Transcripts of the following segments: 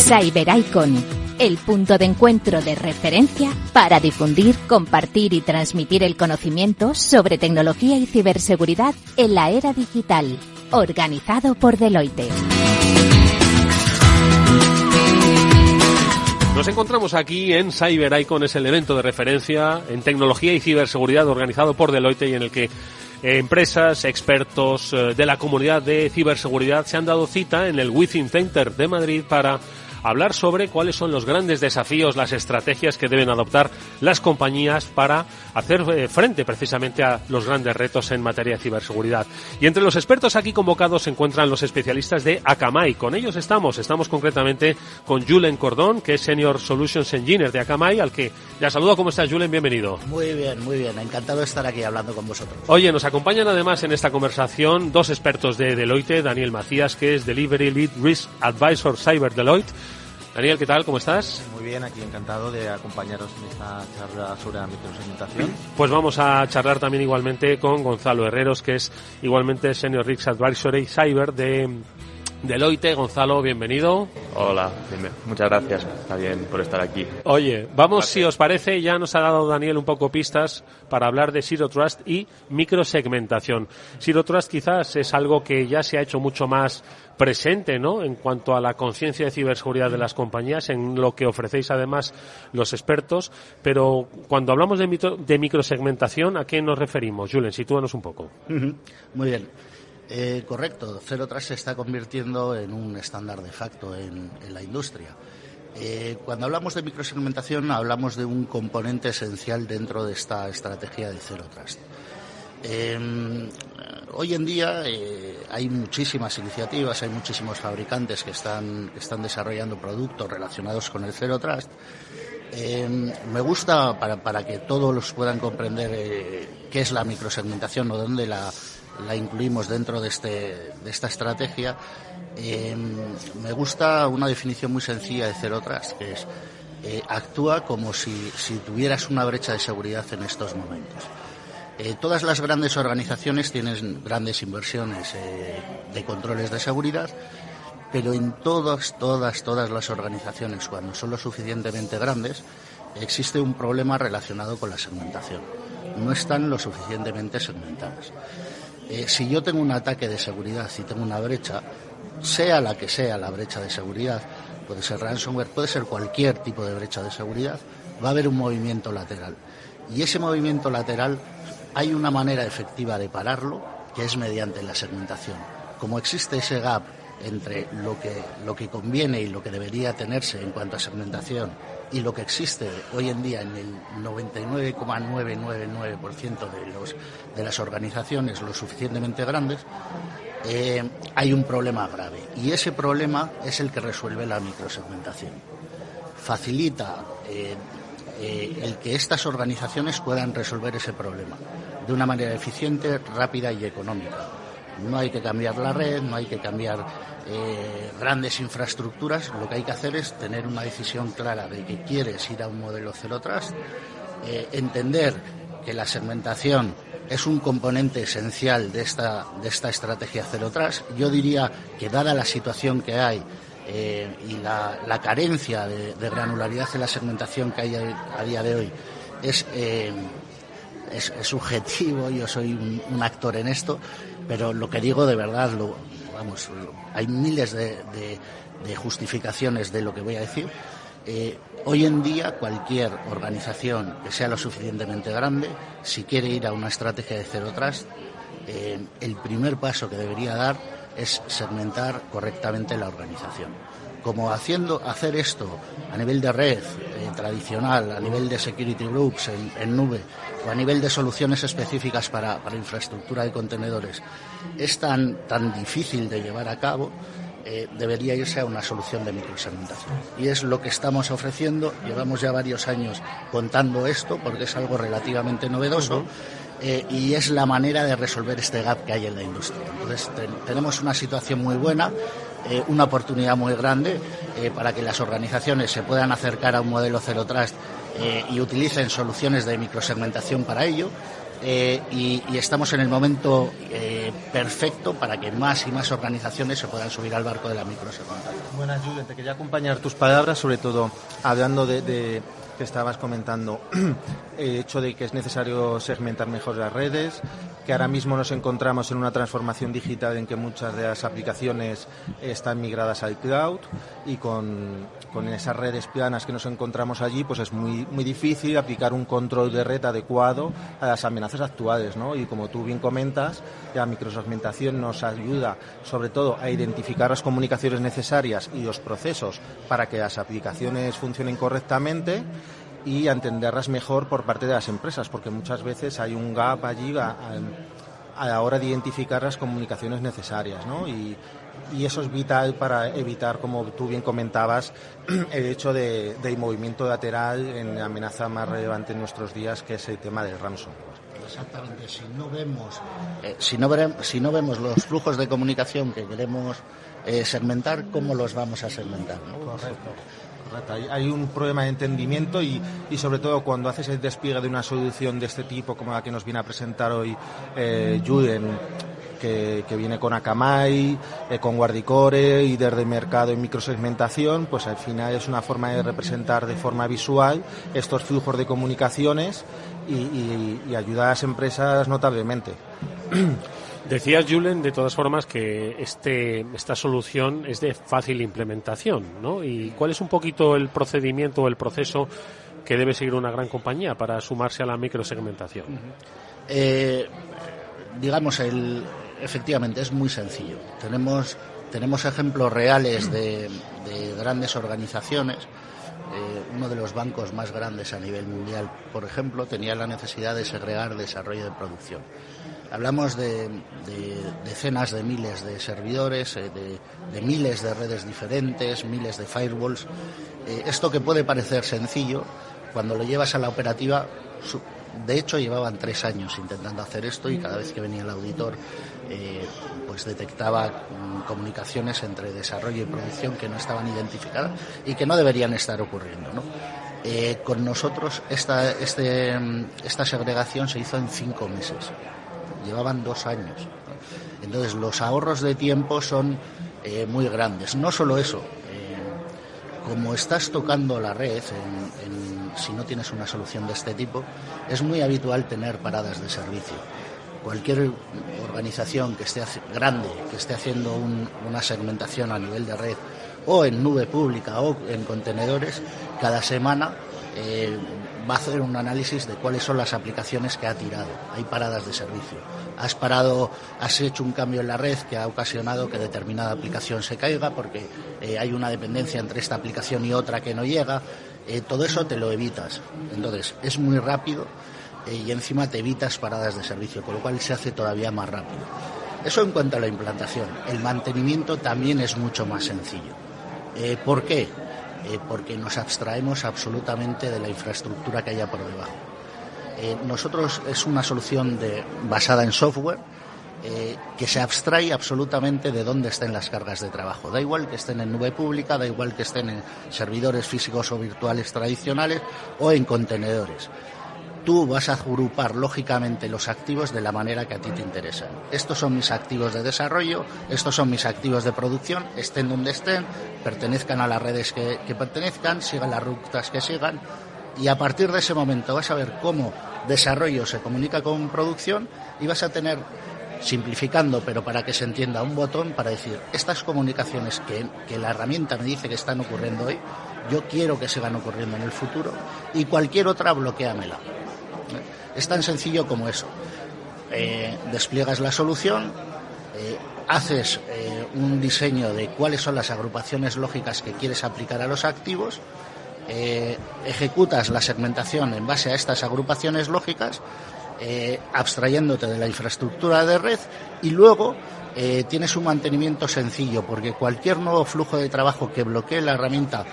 CyberIcon, el punto de encuentro de referencia para difundir, compartir y transmitir el conocimiento sobre tecnología y ciberseguridad en la era digital, organizado por Deloitte. Nos encontramos aquí en CyberIcon, es el evento de referencia en tecnología y ciberseguridad organizado por Deloitte y en el que empresas, expertos de la comunidad de ciberseguridad se han dado cita en el Within Center de Madrid para hablar sobre cuáles son los grandes desafíos, las estrategias que deben adoptar las compañías para hacer frente precisamente a los grandes retos en materia de ciberseguridad. Y entre los expertos aquí convocados se encuentran los especialistas de Akamai. Con ellos estamos concretamente con Julen Cordón, que es Senior Solutions Engineer de Akamai, al que ya saludo. ¿Cómo estás, Julen? Bienvenido. Muy bien. Encantado de estar aquí hablando con vosotros. Oye, nos acompañan además en esta conversación dos expertos de Deloitte, Daniel Macías, que es Delivery Lead Risk Advisor Cyber Deloitte. Daniel, ¿qué tal? ¿Cómo estás? Muy bien, aquí encantado de acompañaros en esta charla sobre la microsegmentación. Pues vamos a charlar también igualmente con Gonzalo Herreros, que es igualmente Senior Risk Advisory Cyber de Deloitte. Gonzalo, bienvenido. Hola, muchas gracias, está bien por estar aquí. Oye, vamos, si os parece, ya nos ha dado Daniel un poco pistas para hablar de Zero Trust y microsegmentación. Zero Trust quizás es algo que ya se ha hecho mucho más presente, ¿no?, en cuanto a la conciencia de ciberseguridad de las compañías, en lo que ofrecéis además los expertos, pero cuando hablamos de microsegmentación, ¿a qué nos referimos? Julen, sitúanos un poco. Muy bien. Correcto, Zero Trust se está convirtiendo en un estándar de facto en la industria. Cuando hablamos de microsegmentación hablamos de un componente esencial dentro de esta estrategia de Zero Trust. Hoy en día hay muchísimas iniciativas, hay muchísimos fabricantes que están desarrollando productos relacionados con el Zero Trust. Me gusta, para que todos los puedan comprender qué es la microsegmentación o dónde la incluimos dentro de esta estrategia, me gusta una definición muy sencilla de Zero Trust, que es actúa como si tuvieras una brecha de seguridad en estos momentos. Todas las grandes organizaciones tienen grandes inversiones de controles de seguridad, pero en todas las organizaciones, cuando son lo suficientemente grandes, existe un problema relacionado con la segmentación. No están lo suficientemente segmentadas. Si yo tengo un ataque de seguridad, si tengo una brecha, sea la que sea la brecha de seguridad, puede ser ransomware, puede ser cualquier tipo de brecha de seguridad, va a haber un movimiento lateral. Y ese movimiento lateral hay una manera efectiva de pararlo, que es mediante la segmentación. Como existe ese gap entre lo que conviene y lo que debería tenerse en cuanto a segmentación y lo que existe hoy en día en el 99,999% de las organizaciones lo suficientemente grandes, hay un problema grave. Y ese problema es el que resuelve la microsegmentación. Facilita el que estas organizaciones puedan resolver ese problema de una manera eficiente, rápida y económica. No hay que cambiar la red, no hay que cambiar grandes infraestructuras. Lo que hay que hacer es tener una decisión clara de que quieres ir a un modelo Zero Trust, entender que la segmentación es un componente esencial de esta estrategia Zero Trust. Yo diría que, dada la situación que hay y la carencia de granularidad en la segmentación que hay a día de hoy, es subjetivo. Yo soy un actor en esto, pero lo que digo de verdad, hay miles de justificaciones de lo que voy a decir. Hoy en día cualquier organización que sea lo suficientemente grande, si quiere ir a una estrategia de Zero Trust, el primer paso que debería dar es segmentar correctamente la organización. Como hacer esto a nivel de red tradicional, a nivel de security groups en nube o a nivel de soluciones específicas para infraestructura de contenedores es tan difícil de llevar a cabo, debería irse a una solución de microsegmentación. Y es lo que estamos ofreciendo. Llevamos ya varios años contando esto porque es algo relativamente novedoso. Y es la manera de resolver este gap que hay en la industria. Entonces tenemos una situación muy buena, una oportunidad muy grande para que las organizaciones se puedan acercar a un modelo Zero Trust y utilicen soluciones de microsegmentación para ello. y estamos en el momento perfecto para que más y más organizaciones se puedan subir al barco de la microsegmentación. Buenas, Julen, te quería acompañar tus palabras, sobre todo hablando de que estabas comentando, el hecho de que es necesario segmentar mejor las redes, que ahora mismo nos encontramos en una transformación digital en que muchas de las aplicaciones están migradas al cloud, y con esas redes planas que nos encontramos allí, pues es muy difícil aplicar un control de red adecuado a las amenazas actuales, ¿no? Y como tú bien comentas, la microsegmentación nos ayuda sobre todo a identificar las comunicaciones necesarias y los procesos para que las aplicaciones funcionen correctamente, y a entenderlas mejor por parte de las empresas, porque muchas veces hay un gap allí a la hora de identificar las comunicaciones necesarias, ¿no? Y eso es vital para evitar, como tú bien comentabas, el hecho del movimiento lateral en la amenaza más relevante en nuestros días, que es el tema del ransomware. Exactamente. Si no vemos los flujos de comunicación que queremos segmentar, ¿cómo los vamos a segmentar, ¿no? Correcto. Hay un problema de entendimiento y sobre todo cuando haces el despliegue de una solución de este tipo, como la que nos viene a presentar hoy Julen, que viene con Akamai, con Guardicore y desde mercado en microsegmentación, pues al final es una forma de representar de forma visual estos flujos de comunicaciones y ayudar a las empresas notablemente. Decías, Julen, de todas formas, que esta solución es de fácil implementación, ¿no? ¿Y cuál es un poquito el procedimiento o el proceso que debe seguir una gran compañía para sumarse a la microsegmentación? Efectivamente, es muy sencillo. Tenemos ejemplos reales de grandes organizaciones. Uno de los bancos más grandes a nivel mundial, por ejemplo, tenía la necesidad de segregar desarrollo de producción. Hablamos de decenas de miles de servidores, de miles de redes diferentes, miles de firewalls. Esto que puede parecer sencillo, cuando lo llevas a la operativa, de hecho llevaban 3 años intentando hacer esto, y cada vez que venía el auditor pues detectaba comunicaciones entre desarrollo y producción que no estaban identificadas y que no deberían estar ocurriendo, ¿no? Con nosotros esta segregación se hizo en 5 meses. Llevaban 2 años. Entonces los ahorros de tiempo son muy grandes. No solo eso, como estás tocando la red, si no tienes una solución de este tipo, es muy habitual tener paradas de servicio. Cualquier organización que esté grande, que esté haciendo una segmentación a nivel de red, o en nube pública o en contenedores, cada semana va a hacer un análisis de cuáles son las aplicaciones que ha tirado. Hay paradas de servicio. Has hecho un cambio en la red que ha ocasionado que determinada aplicación se caiga porque hay una dependencia entre esta aplicación y otra que no llega. Todo eso te lo evitas. Entonces, es muy rápido y encima te evitas paradas de servicio, con lo cual se hace todavía más rápido. Eso en cuanto a la implantación. El mantenimiento también es mucho más sencillo. ¿Por qué? Porque nos abstraemos absolutamente de la infraestructura que haya por debajo. Nosotros es una solución basada en software que se abstrae absolutamente de dónde estén las cargas de trabajo. Da igual que estén en nube pública, da igual que estén en servidores físicos o virtuales tradicionales o en contenedores. Tú vas a agrupar lógicamente los activos de la manera que a ti te interesan. Estos son mis activos de desarrollo, estos son mis activos de producción, estén donde estén, pertenezcan a las redes que pertenezcan, sigan las rutas que sigan, y a partir de ese momento vas a ver cómo desarrollo se comunica con producción y vas a tener, simplificando, pero para que se entienda, un botón para decir, estas comunicaciones que la herramienta me dice que están ocurriendo hoy, yo quiero que sigan ocurriendo en el futuro, y cualquier otra bloquéamela. Es tan sencillo como eso. Despliegas la solución, haces un diseño de cuáles son las agrupaciones lógicas que quieres aplicar a los activos, ejecutas la segmentación en base a estas agrupaciones lógicas, abstrayéndote de la infraestructura de red, y luego tienes un mantenimiento sencillo, porque cualquier nuevo flujo de trabajo que bloquee la herramienta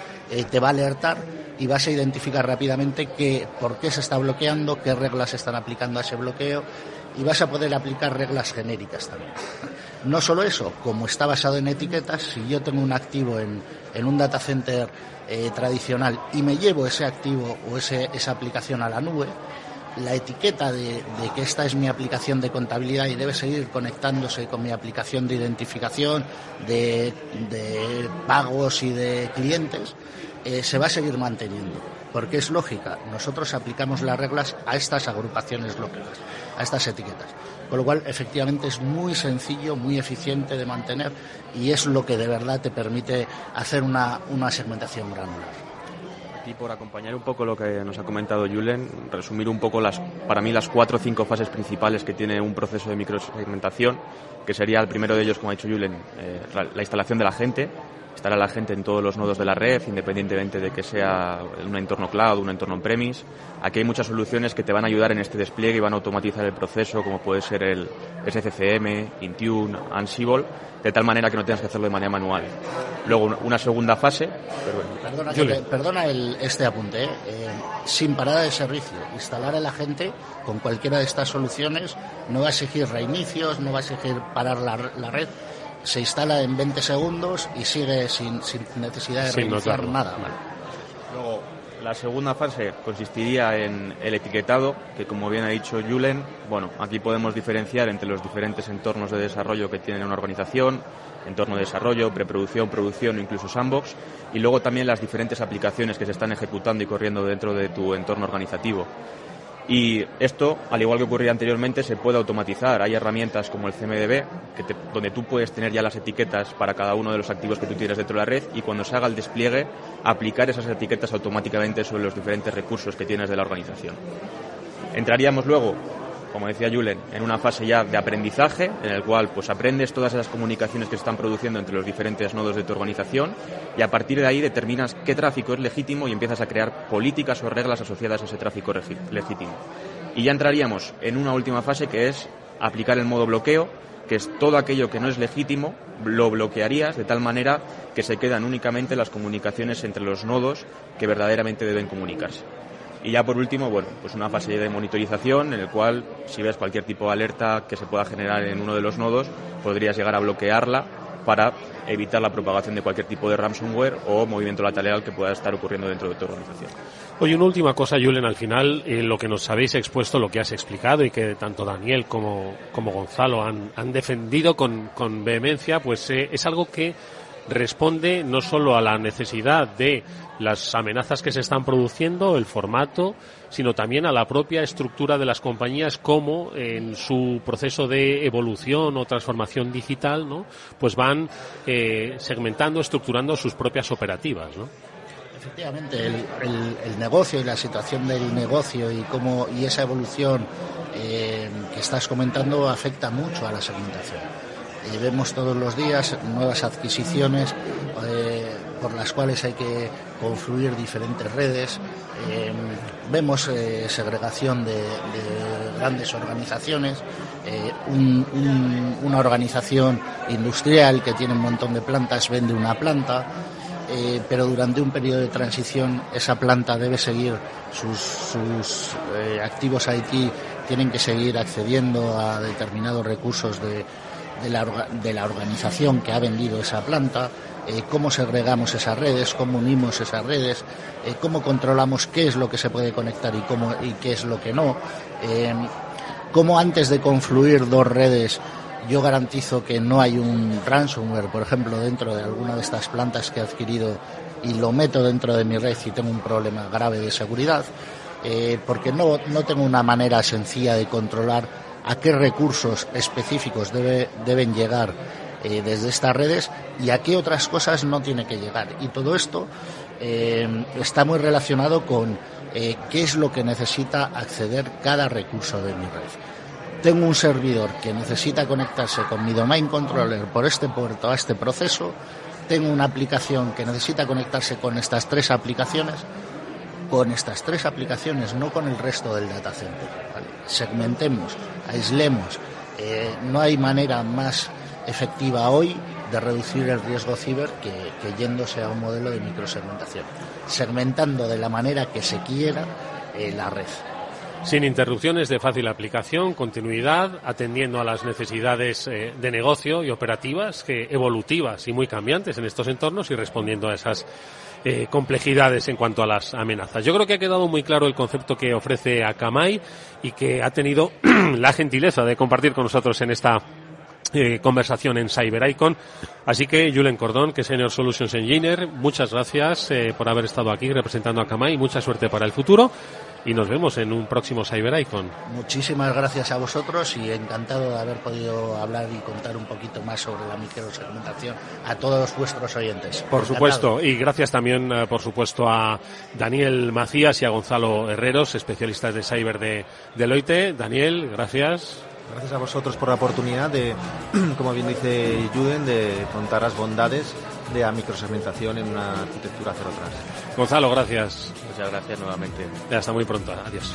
te va a alertar y vas a identificar rápidamente por qué se está bloqueando, qué reglas se están aplicando a ese bloqueo, y vas a poder aplicar reglas genéricas también. No solo eso, como está basado en etiquetas, si yo tengo un activo en un data center tradicional y me llevo ese activo o esa aplicación a la nube, la etiqueta de que esta es mi aplicación de contabilidad y debe seguir conectándose con mi aplicación de identificación, de pagos y de clientes, se va a seguir manteniendo, porque es lógica. Nosotros aplicamos las reglas a estas agrupaciones lógicas, a estas etiquetas. Con lo cual, efectivamente, es muy sencillo, muy eficiente de mantener y es lo que de verdad te permite hacer una segmentación granular. Y por acompañar un poco lo que nos ha comentado Julen, resumir un poco para mí las 4 o 5 fases principales que tiene un proceso de microsegmentación, que sería el primero de ellos, como ha dicho Julen, la instalación de la gente. Instalar a la gente en todos los nodos de la red, independientemente de que sea un entorno cloud, un entorno on-premise. Aquí hay muchas soluciones que te van a ayudar en este despliegue y van a automatizar el proceso, como puede ser el SCCM, Intune, Ansible, de tal manera que no tengas que hacerlo de manera manual. Luego, una segunda fase... Perdona este apunte. Sin parada de servicio, instalar a la gente con cualquiera de estas soluciones no va a exigir reinicios, no va a exigir parar la red. Se instala en 20 segundos y sigue sin necesidad de reiniciar nada. Vale. Luego, la segunda fase consistiría en el etiquetado, que como bien ha dicho Julen, aquí podemos diferenciar entre los diferentes entornos de desarrollo que tiene una organización, entorno de desarrollo, preproducción, producción o incluso sandbox, y luego también las diferentes aplicaciones que se están ejecutando y corriendo dentro de tu entorno organizativo. Y esto, al igual que ocurría anteriormente, se puede automatizar. Hay herramientas como el CMDB, donde tú puedes tener ya las etiquetas para cada uno de los activos que tú tienes dentro de la red y cuando se haga el despliegue, aplicar esas etiquetas automáticamente sobre los diferentes recursos que tienes de la organización. Entraríamos luego, como decía Julen, en una fase ya de aprendizaje, en el cual pues aprendes todas esas comunicaciones que se están produciendo entre los diferentes nodos de tu organización y a partir de ahí determinas qué tráfico es legítimo y empiezas a crear políticas o reglas asociadas a ese tráfico legítimo. Y ya entraríamos en una última fase que es aplicar el modo bloqueo, que es todo aquello que no es legítimo, lo bloquearías de tal manera que se quedan únicamente las comunicaciones entre los nodos que verdaderamente deben comunicarse. Y ya por último, pues una fase de monitorización en el cual si ves cualquier tipo de alerta que se pueda generar en uno de los nodos, podrías llegar a bloquearla para evitar la propagación de cualquier tipo de ransomware o movimiento lateral que pueda estar ocurriendo dentro de tu organización. Oye, una última cosa, Julen, al final, lo que nos habéis expuesto, lo que has explicado y que tanto Daniel como Gonzalo han defendido con vehemencia, pues es algo que responde no solo a la necesidad de las amenazas que se están produciendo, el formato, sino también a la propia estructura de las compañías, como en su proceso de evolución o transformación digital, ¿no? Pues van segmentando, estructurando sus propias operativas, ¿no? Efectivamente, el negocio y la situación del negocio y esa evolución que estás comentando afecta mucho a la segmentación. Vemos todos los días nuevas adquisiciones por las cuales hay que confluir diferentes redes. Vemos segregación de grandes organizaciones, una organización industrial que tiene un montón de plantas vende una planta, pero durante un periodo de transición esa planta debe seguir sus activos IT, tienen que seguir accediendo a determinados recursos de la organización que ha vendido esa planta, cómo segregamos esas redes, cómo unimos esas redes, cómo controlamos qué es lo que se puede conectar y qué es lo que no, cómo antes de confluir dos redes yo garantizo que no hay un ransomware, por ejemplo, dentro de alguna de estas plantas que he adquirido y lo meto dentro de mi red y tengo un problema grave de seguridad, porque no tengo una manera sencilla de controlar a qué recursos específicos deben llegar desde estas redes y a qué otras cosas no tiene que llegar. Y todo esto está muy relacionado con qué es lo que necesita acceder cada recurso de mi red. Tengo un servidor que necesita conectarse con mi domain controller por este puerto a este proceso. Tengo una aplicación que necesita conectarse con estas tres aplicaciones. Con estas tres aplicaciones, no con el resto del data center, ¿vale? Segmentemos, aislemos. No hay manera más efectiva hoy de reducir el riesgo ciber que yéndose a un modelo de microsegmentación, segmentando de la manera que se quiera la red. Sin interrupciones, de fácil aplicación, continuidad, atendiendo a las necesidades de negocio y operativas, evolutivas y muy cambiantes en estos entornos y respondiendo a esas complejidades en cuanto a las amenazas. Yo creo que ha quedado muy claro el concepto que ofrece Akamai y que ha tenido la gentileza de compartir con nosotros en esta conversación en CyberIcon. Así que Julen Cordón, que es Senior Solutions Engineer, muchas gracias por haber estado aquí representando a Akamai, mucha suerte para el futuro y nos vemos en un próximo CyberIcon. Muchísimas gracias a vosotros y encantado de haber podido hablar y contar un poquito más sobre la microsegmentación a todos vuestros oyentes. Por supuesto, y gracias también, por supuesto, a Daniel Macías y a Gonzalo Herreros, especialistas de Cyber de Deloitte. Daniel, gracias. Gracias a vosotros por la oportunidad de, como bien dice Juden, de contar las bondades de la microsegmentación en una arquitectura Zero Trust. Gonzalo, gracias. Muchas gracias nuevamente. Ya hasta muy pronto. Adiós.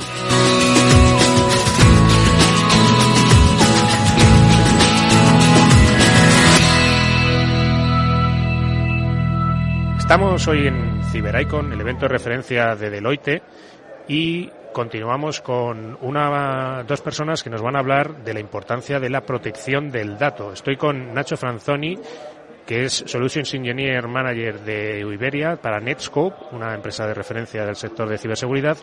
Estamos hoy en CyberIcon, el evento de referencia de Deloitte, y continuamos con dos personas que nos van a hablar de la importancia de la protección del dato. Estoy con Nacho Franzoni, que es Solutions Engineer Manager de Iberia para Netscope, una empresa de referencia del sector de ciberseguridad,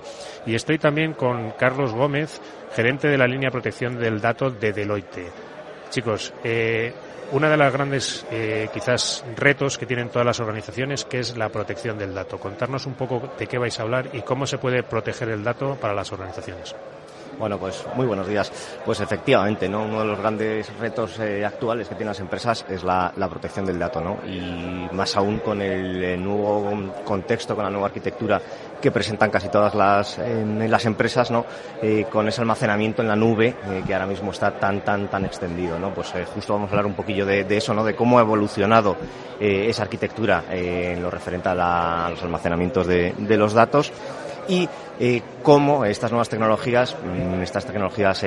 y estoy también con Carlos Gómez, gerente de la línea protección del dato de Deloitte. Chicos, una de las grandes, quizás, retos que tienen todas las organizaciones, que es la protección del dato. Contarnos un poco de qué vais a hablar y cómo se puede proteger el dato para las organizaciones. Bueno, pues muy buenos días. Pues efectivamente, ¿no? Uno de los grandes retos actuales que tienen las empresas es la protección del dato, ¿no? Y más aún con el nuevo contexto, con la nueva arquitectura que presentan casi todas las empresas, ¿no? Con ese almacenamiento en la nube que ahora mismo está tan extendido, ¿no? Pues justo vamos a hablar un poquillo de eso, ¿no? De cómo ha evolucionado esa arquitectura en lo referente a los almacenamientos de los datos. Y cómo estas nuevas tecnologías,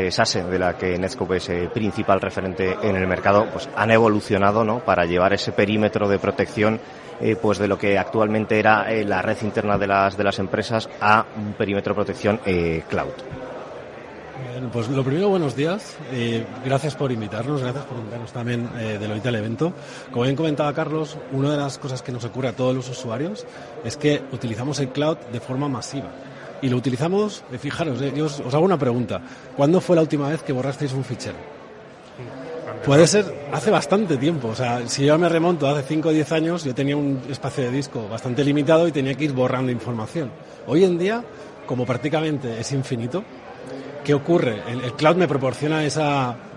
SASE, de la que Netscope es principal referente en el mercado, pues han evolucionado, ¿no? Para llevar ese perímetro de protección pues de lo que actualmente era la red interna de las empresas a un perímetro de protección cloud. Bueno, pues lo primero, buenos días. Gracias por invitarnos, también Deloitte al evento. Como bien comentaba Carlos, una de las cosas que nos ocurre a todos los usuarios es que utilizamos el cloud de forma masiva. Y lo utilizamos, fijaros, yo os hago una pregunta. ¿Cuándo fue la última vez que borrasteis un fichero? Puede ser hace bastante tiempo. O sea, si yo me remonto hace 5 o 10 años, yo tenía un espacio de disco bastante limitado y tenía que ir borrando información. Hoy en día, como prácticamente es infinito, ¿qué ocurre? El cloud me proporciona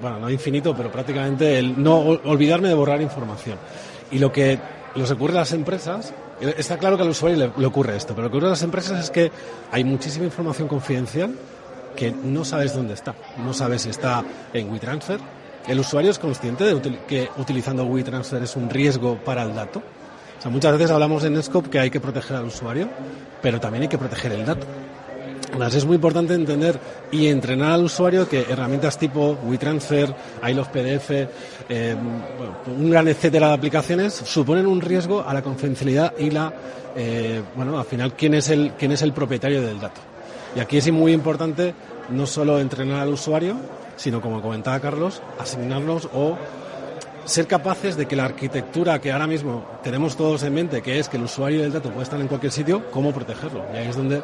no infinito, pero prácticamente el no olvidarme de borrar información. Y lo que les ocurre a las empresas, está claro que al usuario le ocurre esto, pero lo que ocurre a las empresas es que hay muchísima información confidencial que no sabes dónde está. No sabes si está en WeTransfer. El usuario es consciente de que utilizando WeTransfer es un riesgo para el dato. O sea, muchas veces hablamos en Netscope que hay que proteger al usuario, pero también hay que proteger el dato. Además, es muy importante entender y entrenar al usuario que herramientas tipo WeTransfer, iLovePDF, un gran etcétera de aplicaciones suponen un riesgo a la confidencialidad y al final quién es el propietario del dato. Y aquí es muy importante no solo entrenar al usuario, sino, como comentaba Carlos, asignarnos o ser capaces de que la arquitectura que ahora mismo tenemos todos en mente, que es que el usuario del dato puede estar en cualquier sitio, cómo protegerlo. Y ahí es donde,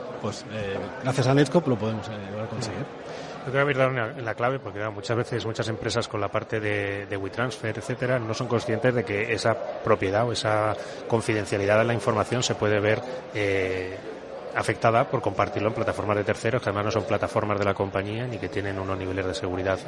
gracias a Netscope, lo podemos conseguir. Yo creo que habéis dado en la clave, porque muchas veces muchas empresas con la parte de WeTransfer, etcétera, no son conscientes de que esa propiedad o esa confidencialidad de la información se puede ver afectada por compartirlo en plataformas de terceros, que además no son plataformas de la compañía ni que tienen unos niveles de seguridad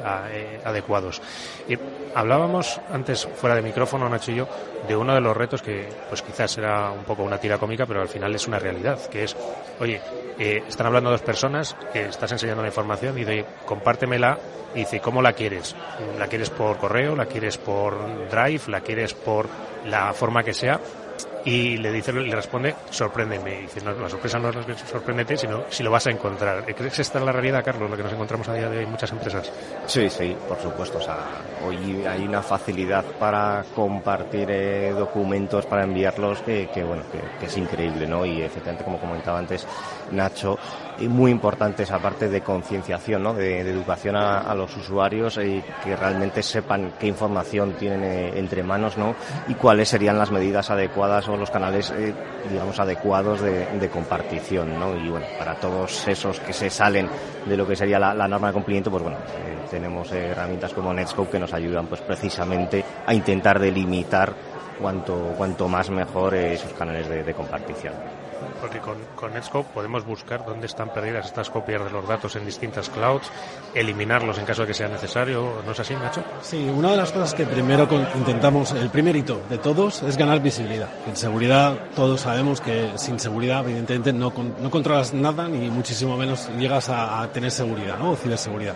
adecuados. Y hablábamos antes, fuera de micrófono, Nacho y yo, de uno de los retos que pues quizás era un poco una tira cómica, pero al final es una realidad, que es, oye, están hablando dos personas, que estás enseñando la información y de compártemela, y dice, ¿cómo la quieres? ¿La quieres por correo? ¿La quieres por Drive? ¿La quieres por la forma que sea? Y le responde, sorpréndeme. Y dice, no, la sorpresa no es sorpréndete, sino si lo vas a encontrar. ¿Crees que esta es la realidad, Carlos, lo que nos encontramos a día de hoy en muchas empresas? Sí, por supuesto. O sea, hoy hay una facilidad para compartir documentos, para enviarlos, que es increíble, ¿no? Y efectivamente, como comentaba antes Nacho, muy importante esa parte de concienciación, ¿no? De educación a los usuarios y que realmente sepan qué información tienen entre manos, ¿no? Y cuáles serían las medidas adecuadas son los canales, digamos, adecuados de compartición, ¿no? Y bueno, para todos esos que se salen de lo que sería la norma de cumplimiento, pues bueno, tenemos herramientas como Netscope que nos ayudan pues precisamente a intentar delimitar cuanto más mejor esos canales de compartición. Porque con Netscope podemos buscar dónde están perdidas estas copias de los datos en distintas clouds, eliminarlos en caso de que sea necesario, ¿no es así, Nacho? Sí, una de las cosas que primero intentamos, el primer hito de todos, es ganar visibilidad. En seguridad todos sabemos que sin seguridad evidentemente no controlas nada ni muchísimo menos llegas a tener seguridad, ¿no? O ciberseguridad.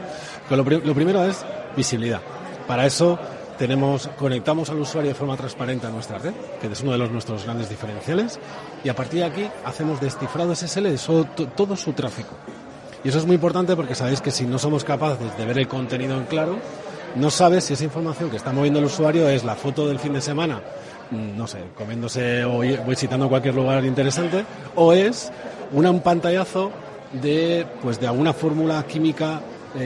Pero lo primero es visibilidad. Para eso conectamos al usuario de forma transparente a nuestra red, que es uno de nuestros grandes diferenciales, y a partir de aquí hacemos descifrado SSL de todo su tráfico. Y eso es muy importante porque sabéis que si no somos capaces de ver el contenido en claro, no sabes si esa información que está moviendo el usuario es la foto del fin de semana, no sé, comiéndose o visitando cualquier lugar interesante, o es un pantallazo de alguna fórmula química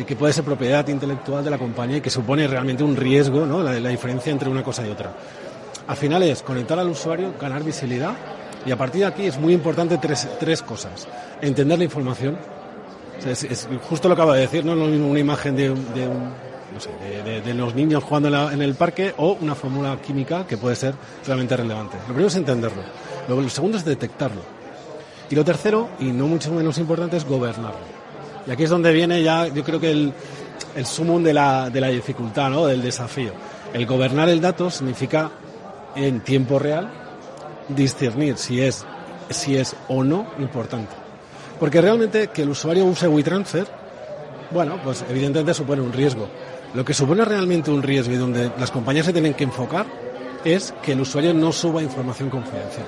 que puede ser propiedad intelectual de la compañía y que supone realmente un riesgo, ¿no? La diferencia entre una cosa y otra. Al final es conectar al usuario, ganar visibilidad, y a partir de aquí es muy importante tres cosas. Entender la información. O sea, es justo lo que acabo de decir, no es lo mismo una imagen de los niños jugando en el parque o una fórmula química que puede ser realmente relevante. Lo primero es entenderlo. Lo segundo es detectarlo. Y lo tercero, y no mucho menos importante, es gobernarlo. Y aquí es donde viene ya, yo creo que el sumum de la dificultad, ¿no? Del desafío. El gobernar el dato significa en tiempo real discernir si es o no importante. Porque realmente que el usuario use WeTransfer, bueno, pues evidentemente supone un riesgo. Lo que supone realmente un riesgo y donde las compañías se tienen que enfocar es que el usuario no suba información confidencial.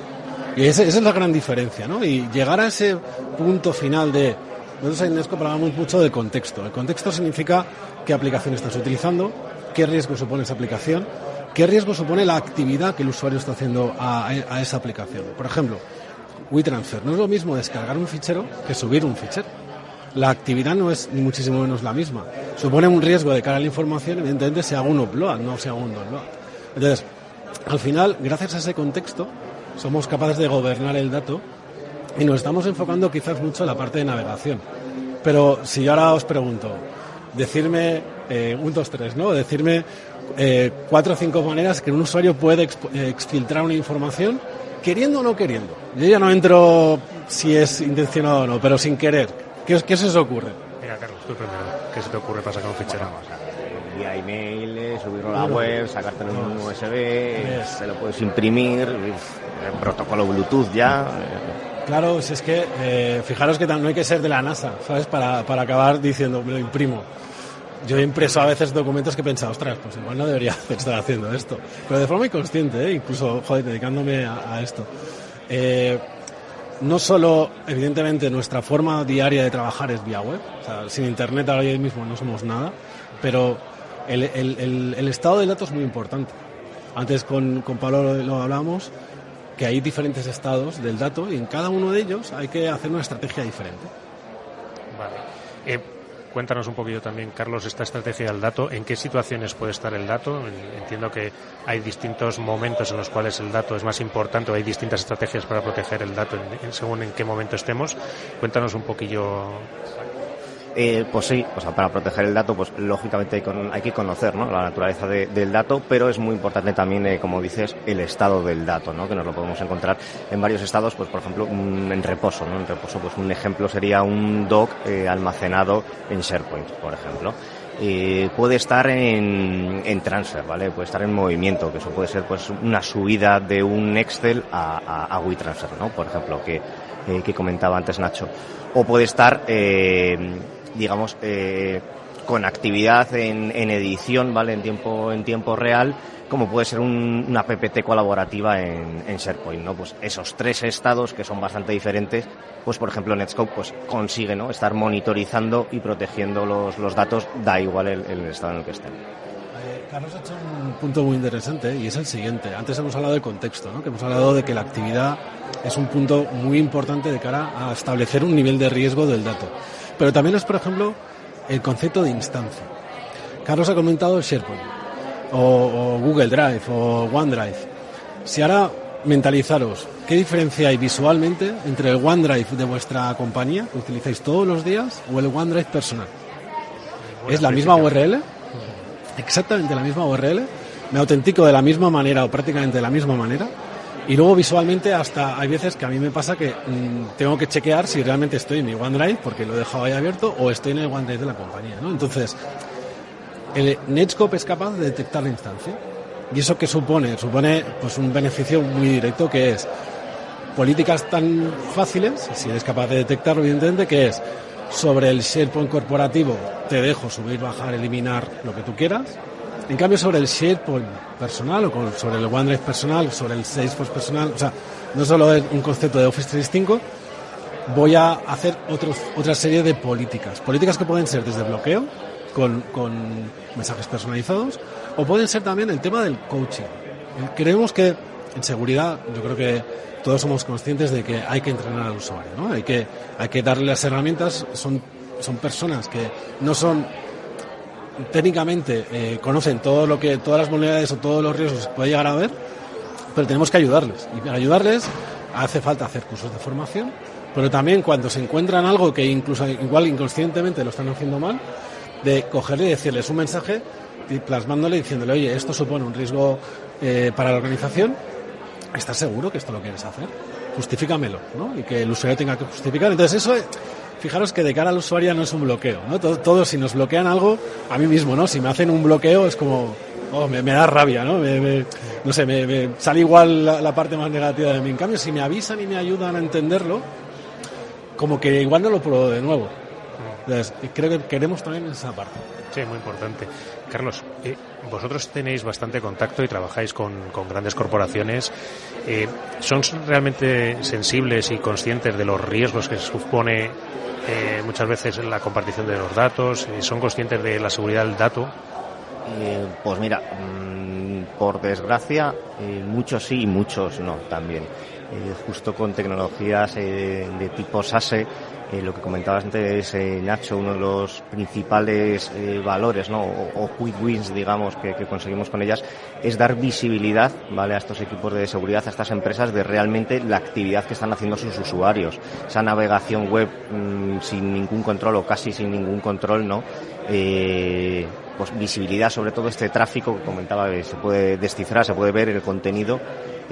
Y esa es la gran diferencia, ¿no? Y llegar a ese punto final de... Nosotros en Netscope hablamos mucho del contexto. El contexto significa qué aplicación estás utilizando, qué riesgo supone esa aplicación, qué riesgo supone la actividad que el usuario está haciendo a esa aplicación. Por ejemplo, WeTransfer. No es lo mismo descargar un fichero que subir un fichero. La actividad no es ni muchísimo menos la misma. Supone un riesgo de cara a la información, evidentemente, si hago un upload, no si hago un download. Entonces, al final, gracias a ese contexto, somos capaces de gobernar el dato y nos estamos enfocando quizás mucho en la parte de navegación. Pero si yo ahora os pregunto, decirme 1, 2, 3, ¿no? Decirme 4 o 5 maneras que un usuario puede exfiltrar una información, queriendo o no queriendo. Yo ya no entro si es intencionado o no, pero sin querer. ¿Qué se os ocurre? Mira, Carlos, tú primero. ¿Qué se te ocurre para sacar un fichero? Vía email, subirlo a la web, sacártelo en un USB, se lo puedes imprimir, el protocolo Bluetooth ya. Claro, si es que fijaros que no hay que ser de la NASA, ¿sabes? Para acabar diciendo, me lo imprimo. Yo he impreso a veces documentos que he pensado, ostras, pues igual no debería estar haciendo esto. Pero de forma inconsciente, incluso, dedicándome a esto. No solo, evidentemente, nuestra forma diaria de trabajar es vía web. O sea, sin Internet ahora mismo no somos nada. Pero el estado del dato es muy importante. Antes con Pablo lo hablábamos, que hay diferentes estados del dato y en cada uno de ellos hay que hacer una estrategia diferente. Vale. Cuéntanos un poquillo también, Carlos, esta estrategia del dato. ¿En qué situaciones puede estar el dato? Entiendo que hay distintos momentos en los cuales el dato es más importante o hay distintas estrategias para proteger el dato según en qué momento estemos. Cuéntanos un poquillo. Pues sí, o sea, para proteger el dato, pues lógicamente hay que conocer, ¿no?, la naturaleza del dato, pero es muy importante también, como dices, el estado del dato, ¿no?, que nos lo podemos encontrar en varios estados, pues por ejemplo, en reposo, ¿no? En reposo, pues un ejemplo sería un doc almacenado en SharePoint, por ejemplo. Puede estar en transfer, ¿vale? Puede estar en movimiento, que eso puede ser pues una subida de un Excel a WeTransfer, ¿no?, por ejemplo, que comentaba antes Nacho. O puede estar digamos, con actividad en edición, ¿vale?, en tiempo real, como puede ser una PPT colaborativa en SharePoint, ¿no? Pues esos 3 estados que son bastante diferentes, pues por ejemplo Netscope pues consigue, ¿no?, estar monitorizando y protegiendo los datos, da igual el estado en el que estén. Carlos ha hecho un punto muy interesante y es el siguiente. Antes hemos hablado del contexto, ¿no?, que hemos hablado de que la actividad es un punto muy importante de cara a establecer un nivel de riesgo del dato. Pero también es, por ejemplo, el concepto de instancia. Carlos ha comentado el SharePoint, o Google Drive, o OneDrive. Si ahora mentalizaros, ¿qué diferencia hay visualmente entre el OneDrive de vuestra compañía, que utilizáis todos los días, o el OneDrive personal? ¿Es la misma URL? Exactamente la misma URL. Me autentico de la misma manera o prácticamente de la misma manera. Y luego visualmente hasta hay veces que a mí me pasa que tengo que chequear si realmente estoy en mi OneDrive porque lo he dejado ahí abierto o estoy en el OneDrive de la compañía, ¿no? Entonces, el Netscope es capaz de detectar la instancia. ¿Y eso qué supone? Supone pues un beneficio muy directo, que es políticas tan fáciles, si eres capaz de detectarlo evidentemente, que es sobre el SharePoint corporativo te dejo subir, bajar, eliminar lo que tú quieras. En cambio, sobre el SharePoint personal o sobre el OneDrive personal, sobre el Salesforce personal, o sea, no solo es un concepto de Office 365, voy a hacer otra serie de políticas que pueden ser desde bloqueo, con mensajes personalizados, o pueden ser también el tema del coaching. Creemos que en seguridad, yo creo que todos somos conscientes de que hay que entrenar al usuario, ¿no? Hay que darle las herramientas. Son personas que no son técnicamente conocen todas las vulnerabilidades o todos los riesgos que puede llegar a haber, pero tenemos que ayudarles. Y para ayudarles hace falta hacer cursos de formación, pero también cuando se encuentran algo que incluso igual inconscientemente lo están haciendo mal, de cogerle y decirles un mensaje plasmándole diciéndole, oye, esto supone un riesgo para la organización, ¿estás seguro que esto lo quieres hacer? Justifícamelo, ¿no? Y que el usuario tenga que justificar. Entonces eso, fijaros que de cara al usuario no es un bloqueo, ¿no? Todo si nos bloquean algo, a mí mismo, ¿no? Si me hacen un bloqueo es como, me da rabia, ¿no? No sé, me sale igual la parte más negativa de mí. En cambio, si me avisan y me ayudan a entenderlo, como que igual no lo pruebo de nuevo. Entonces, creo que queremos también esa parte. Sí, muy importante. Carlos, vosotros tenéis bastante contacto y trabajáis con grandes corporaciones. ¿Son realmente sensibles y conscientes de los riesgos que supone muchas veces la compartición de los datos? ¿Son conscientes de la seguridad del dato? Pues mira, por desgracia, muchos sí y muchos no también. Justo con tecnologías de tipo SASE, lo que comentabas antes, Nacho, uno de los principales valores, ¿no? o quick wins, digamos, que conseguimos con ellas, es dar visibilidad, ¿vale?, a estos equipos de seguridad, a estas empresas, de realmente la actividad que están haciendo sus usuarios. Esa navegación web sin ningún control o casi sin ningún control, ¿no? Pues visibilidad sobre todo este tráfico que comentaba, se puede descifrar, se puede ver el contenido.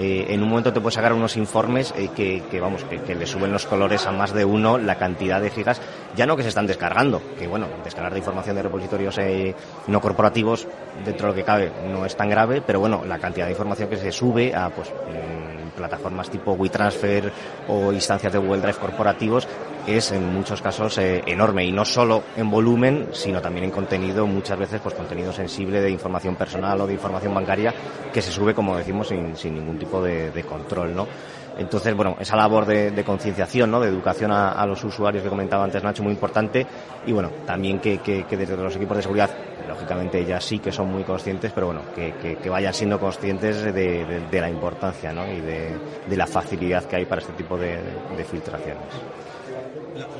En un momento te puedes sacar unos informes que le suben los colores a más de uno, la cantidad de gigas, ya no que se están descargando, que bueno, descargar de información de repositorios no corporativos, dentro de lo que cabe, no es tan grave, pero bueno, la cantidad de información que se sube a plataformas tipo WeTransfer o instancias de Google Drive corporativos es en muchos casos enorme, y no solo en volumen, sino también en contenido, muchas veces pues contenido sensible de información personal o de información bancaria que se sube, como decimos, sin ningún tipo de control, ¿no? Entonces, bueno, esa labor de concienciación, ¿no?, de educación a los usuarios que comentaba antes Nacho, muy importante. Y bueno, también que desde los equipos de seguridad, lógicamente ya sí que son muy conscientes, pero bueno, que vayan siendo conscientes de la importancia, ¿no?, y de la facilidad que hay para este tipo de filtraciones.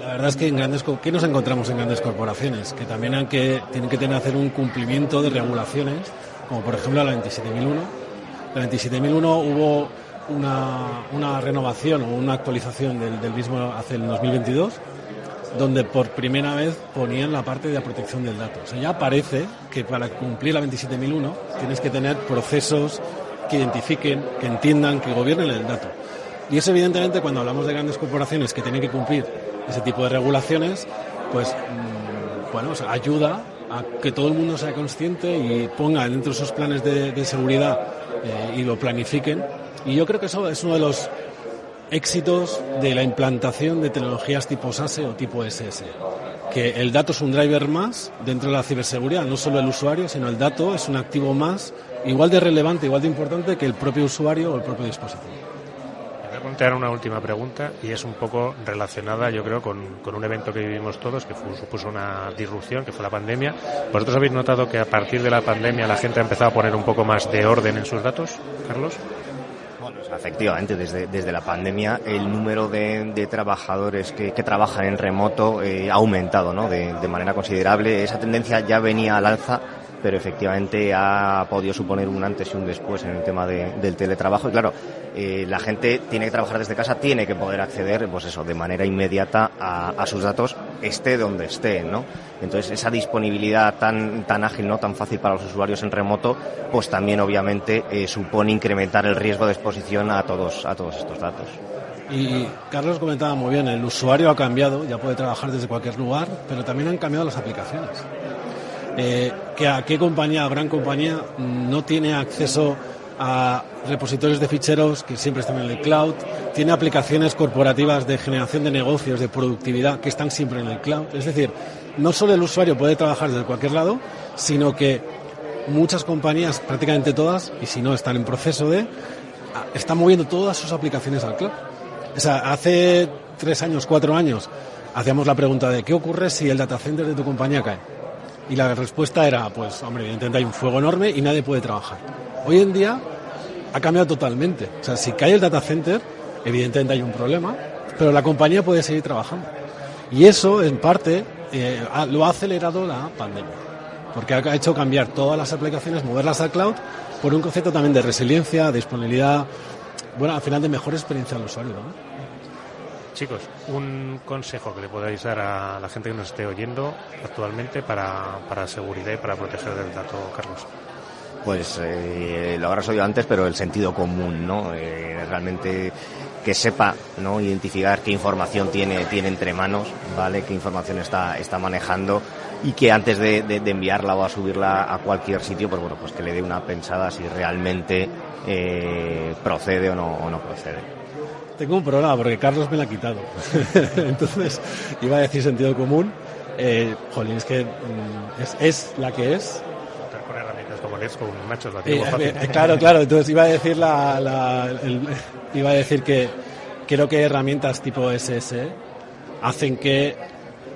La verdad es que ¿qué nos encontramos en grandes corporaciones? Que también tienen que hacer un cumplimiento de regulaciones, como por ejemplo la 27001. La 27001 hubo una renovación o una actualización del mismo hace el 2022, donde por primera vez ponían la parte de la protección del dato. O sea, ya parece que para cumplir la 27001 tienes que tener procesos que identifiquen, que entiendan, que gobiernen el dato. Y eso, evidentemente, cuando hablamos de grandes corporaciones que tienen que cumplir ese tipo de regulaciones, pues bueno, o sea, ayuda a que todo el mundo sea consciente y ponga dentro de sus planes de seguridad y lo planifiquen. Y yo creo que eso es uno de los éxitos de la implantación de tecnologías tipo SASE o tipo SS, que el dato es un driver más dentro de la ciberseguridad, no solo el usuario, sino el dato es un activo más, igual de relevante, igual de importante que el propio usuario o el propio dispositivo. Voy a plantear una última pregunta, y es un poco relacionada, yo creo, con un evento que vivimos todos, que supuso una disrupción, que fue la pandemia. ¿Vosotros habéis notado que a partir de la pandemia la gente ha empezado a poner un poco más de orden en sus datos, Carlos? Efectivamente, desde la pandemia el número de trabajadores que trabajan en remoto ha aumentado, ¿no?, de manera considerable. Esa tendencia ya venía al alza pero efectivamente ha podido suponer un antes y un después en el tema del teletrabajo. Y claro, la gente tiene que trabajar desde casa, tiene que poder acceder, pues eso, de manera inmediata a sus datos, esté donde esté, ¿no? Entonces, esa disponibilidad tan ágil, ¿no?, tan fácil para los usuarios en remoto, pues también obviamente supone incrementar el riesgo de exposición a todos estos datos. Y Carlos comentaba muy bien, el usuario ha cambiado, ya puede trabajar desde cualquier lugar, pero también han cambiado las aplicaciones. ¿Qué compañía, gran compañía, no tiene acceso a repositorios de ficheros que siempre están en el cloud? Tiene aplicaciones corporativas de generación de negocios, de productividad, que están siempre en el cloud. Es decir, no solo el usuario puede trabajar desde cualquier lado, sino que muchas compañías, prácticamente todas, y si no están en proceso están moviendo todas sus aplicaciones al cloud. O sea, hace 3 años, 4 años, hacíamos la pregunta de ¿qué ocurre si el data center de tu compañía cae? Y la respuesta era, pues, hombre, evidentemente hay un fuego enorme y nadie puede trabajar. Hoy en día ha cambiado totalmente. O sea, si cae el data center, evidentemente hay un problema, pero la compañía puede seguir trabajando. Y eso, en parte, lo ha acelerado la pandemia, porque ha hecho cambiar todas las aplicaciones, moverlas al cloud, por un concepto también de resiliencia, de disponibilidad, bueno, al final de mejor experiencia al usuario, ¿no? Chicos, un consejo que le podáis dar a la gente que nos esté oyendo actualmente para seguridad y para proteger del dato, Carlos. Pues lo habrás oído antes, pero el sentido común, ¿no? Realmente que sepa, ¿no?, identificar qué información tiene entre manos, ¿vale?, qué información está manejando, y que antes de enviarla o a subirla a cualquier sitio, pues bueno, pues que le dé una pensada si realmente procede o no procede. Tengo un problema porque Carlos me la ha quitado. Entonces, iba a decir sentido común. Jolín, es que es la que es. Con herramientas como Let's, con Nachos, la tengo fácil. Claro. Entonces iba a decir que creo que herramientas tipo SS hacen que